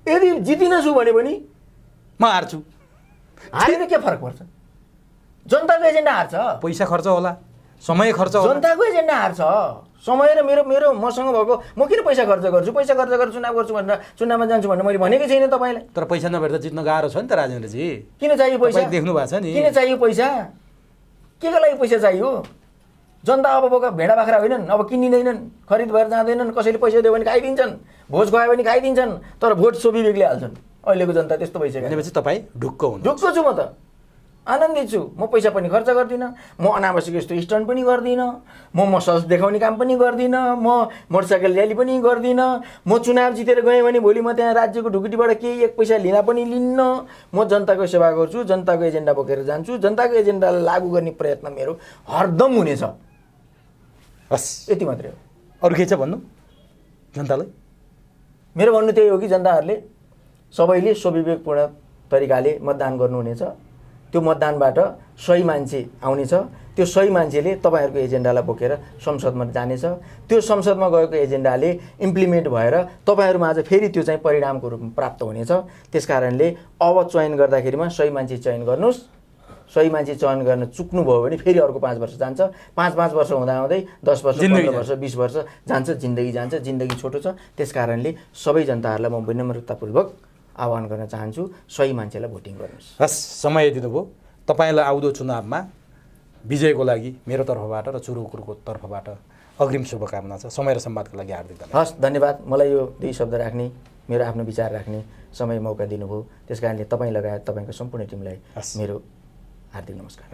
यदि जितिनछु भने पनि
म हार्छु,
हारेर के फरक पर्छ? जनताको एजेन्डा हार्छ,
पैसा खर्च होला, समय खर्च होला,
जनताको एजेन्डा हार्छ। समय र मेरो मसँग भएको, म किन पैसा खर्च गर्छु, पैसा खर्च गरेर चुनाव गर्छु भनेर चुनावमा जान्छु भनेर मैले भनेकै छैन तपाईँलाई।
तर पैसा नभएर त जित्न गाह्रो छ नि त राजेन्द्रजी।
किन चाहियो पैसा?
तपाईँ देख्नु भएको छ नि,
किन चाहियो पैसा? के को लागि पैसा चाहियो? जनता अब बोका भेडा बाख्रा होइनन्, अब किनिँदैनन्, खरिद भएर जाँदैनन्। कसैले पैसा दियो भने खाइदिन्छन्, भोज खुवायो भने खाइदिन्छन्, तर भोट सोभिवेकले हाल्छन्। अहिलेको जनता त्यस्तो भइसक्यो।
भनेपछि तपाईँ ढुक्क हुनु?
ढुक्क छु म त, आनन्दित छु। म पैसा पनि खर्च गर्दिनँ, म अनावश्यक यस्तो स्टन्ट पनि गर्दिनँ, म मसल देखाउने काम पनि गर्दिनँ, म मोटरसाइकल र्याली पनि गर्दिनँ। म चुनाव जितेर गएँ भने भोलि म त्यहाँ राज्यको ढुकुटीबाट केही 1 पैसा लिन पनि लिन्न। म जनताको सेवा गर्छु, जनताको एजेन्डा बोकेर जान्छु, जनताको एजेन्डालाई लागू गर्ने प्रयत्न मेरो हरदम हुनेछ।
हस्,
यति मात्रै हो।
अरू के छ भन्नु जनतालाई?
मेरो भन्नु त्यही हो कि जनताहरूले सबैले स्वविवेकपूर्ण तरिकाले मतदान गर्नुहुनेछ। त्यो मतदानबाट सही मान्छे आउनेछ, त्यो सही मान्छेले तपाईँहरूको एजेन्डालाई बोकेर संसदमा जानेछ। त्यो संसदमा गएको एजेन्डाले इम्प्लिमेन्ट भएर तपाईँहरूमा आज फेरि त्यो चाहिँ परिणामको रूपमा प्राप्त हुनेछ। त्यस कारणले अब चयन गर्दाखेरिमा सही मान्छे चयन गर्नुहोस्। सही मान्छे चयन गर्न चुक्नुभयो भने फेरि अर्को 5 वर्ष जान्छ, 5 वर्ष हुँदाहुँदै 10 वर्ष, 15 वर्ष, 20 वर्ष जान्छ, जिन्दगी जान्छ। जिन्दगी छोटो छ। त्यस कारणले सबै जनताहरूलाई म विनम्रतापूर्वक आह्वान गर्न चाहन्छु, सही मान्छेलाई भोटिङ गर्नुहोस्।
हस्, समय दिनुभयो। तपाईँलाई आउँदो चुनावमा विजयको लागि मेरो तर्फबाट र चुरुकुरको तर्फबाट अग्रिम शुभकामना छ। समय र संवादको लागि हार्दिक धन्यवाद।
हस्, धन्यवाद। मलाई यो 2 शब्द राख्ने, मेरो आफ्नो विचार राख्ने समय मौका दिनुभयो। त्यस कारणले तपाईँ लगायत तपाईँको सम्पूर्ण टिमलाई मेरो हार्दिक नमस्कार।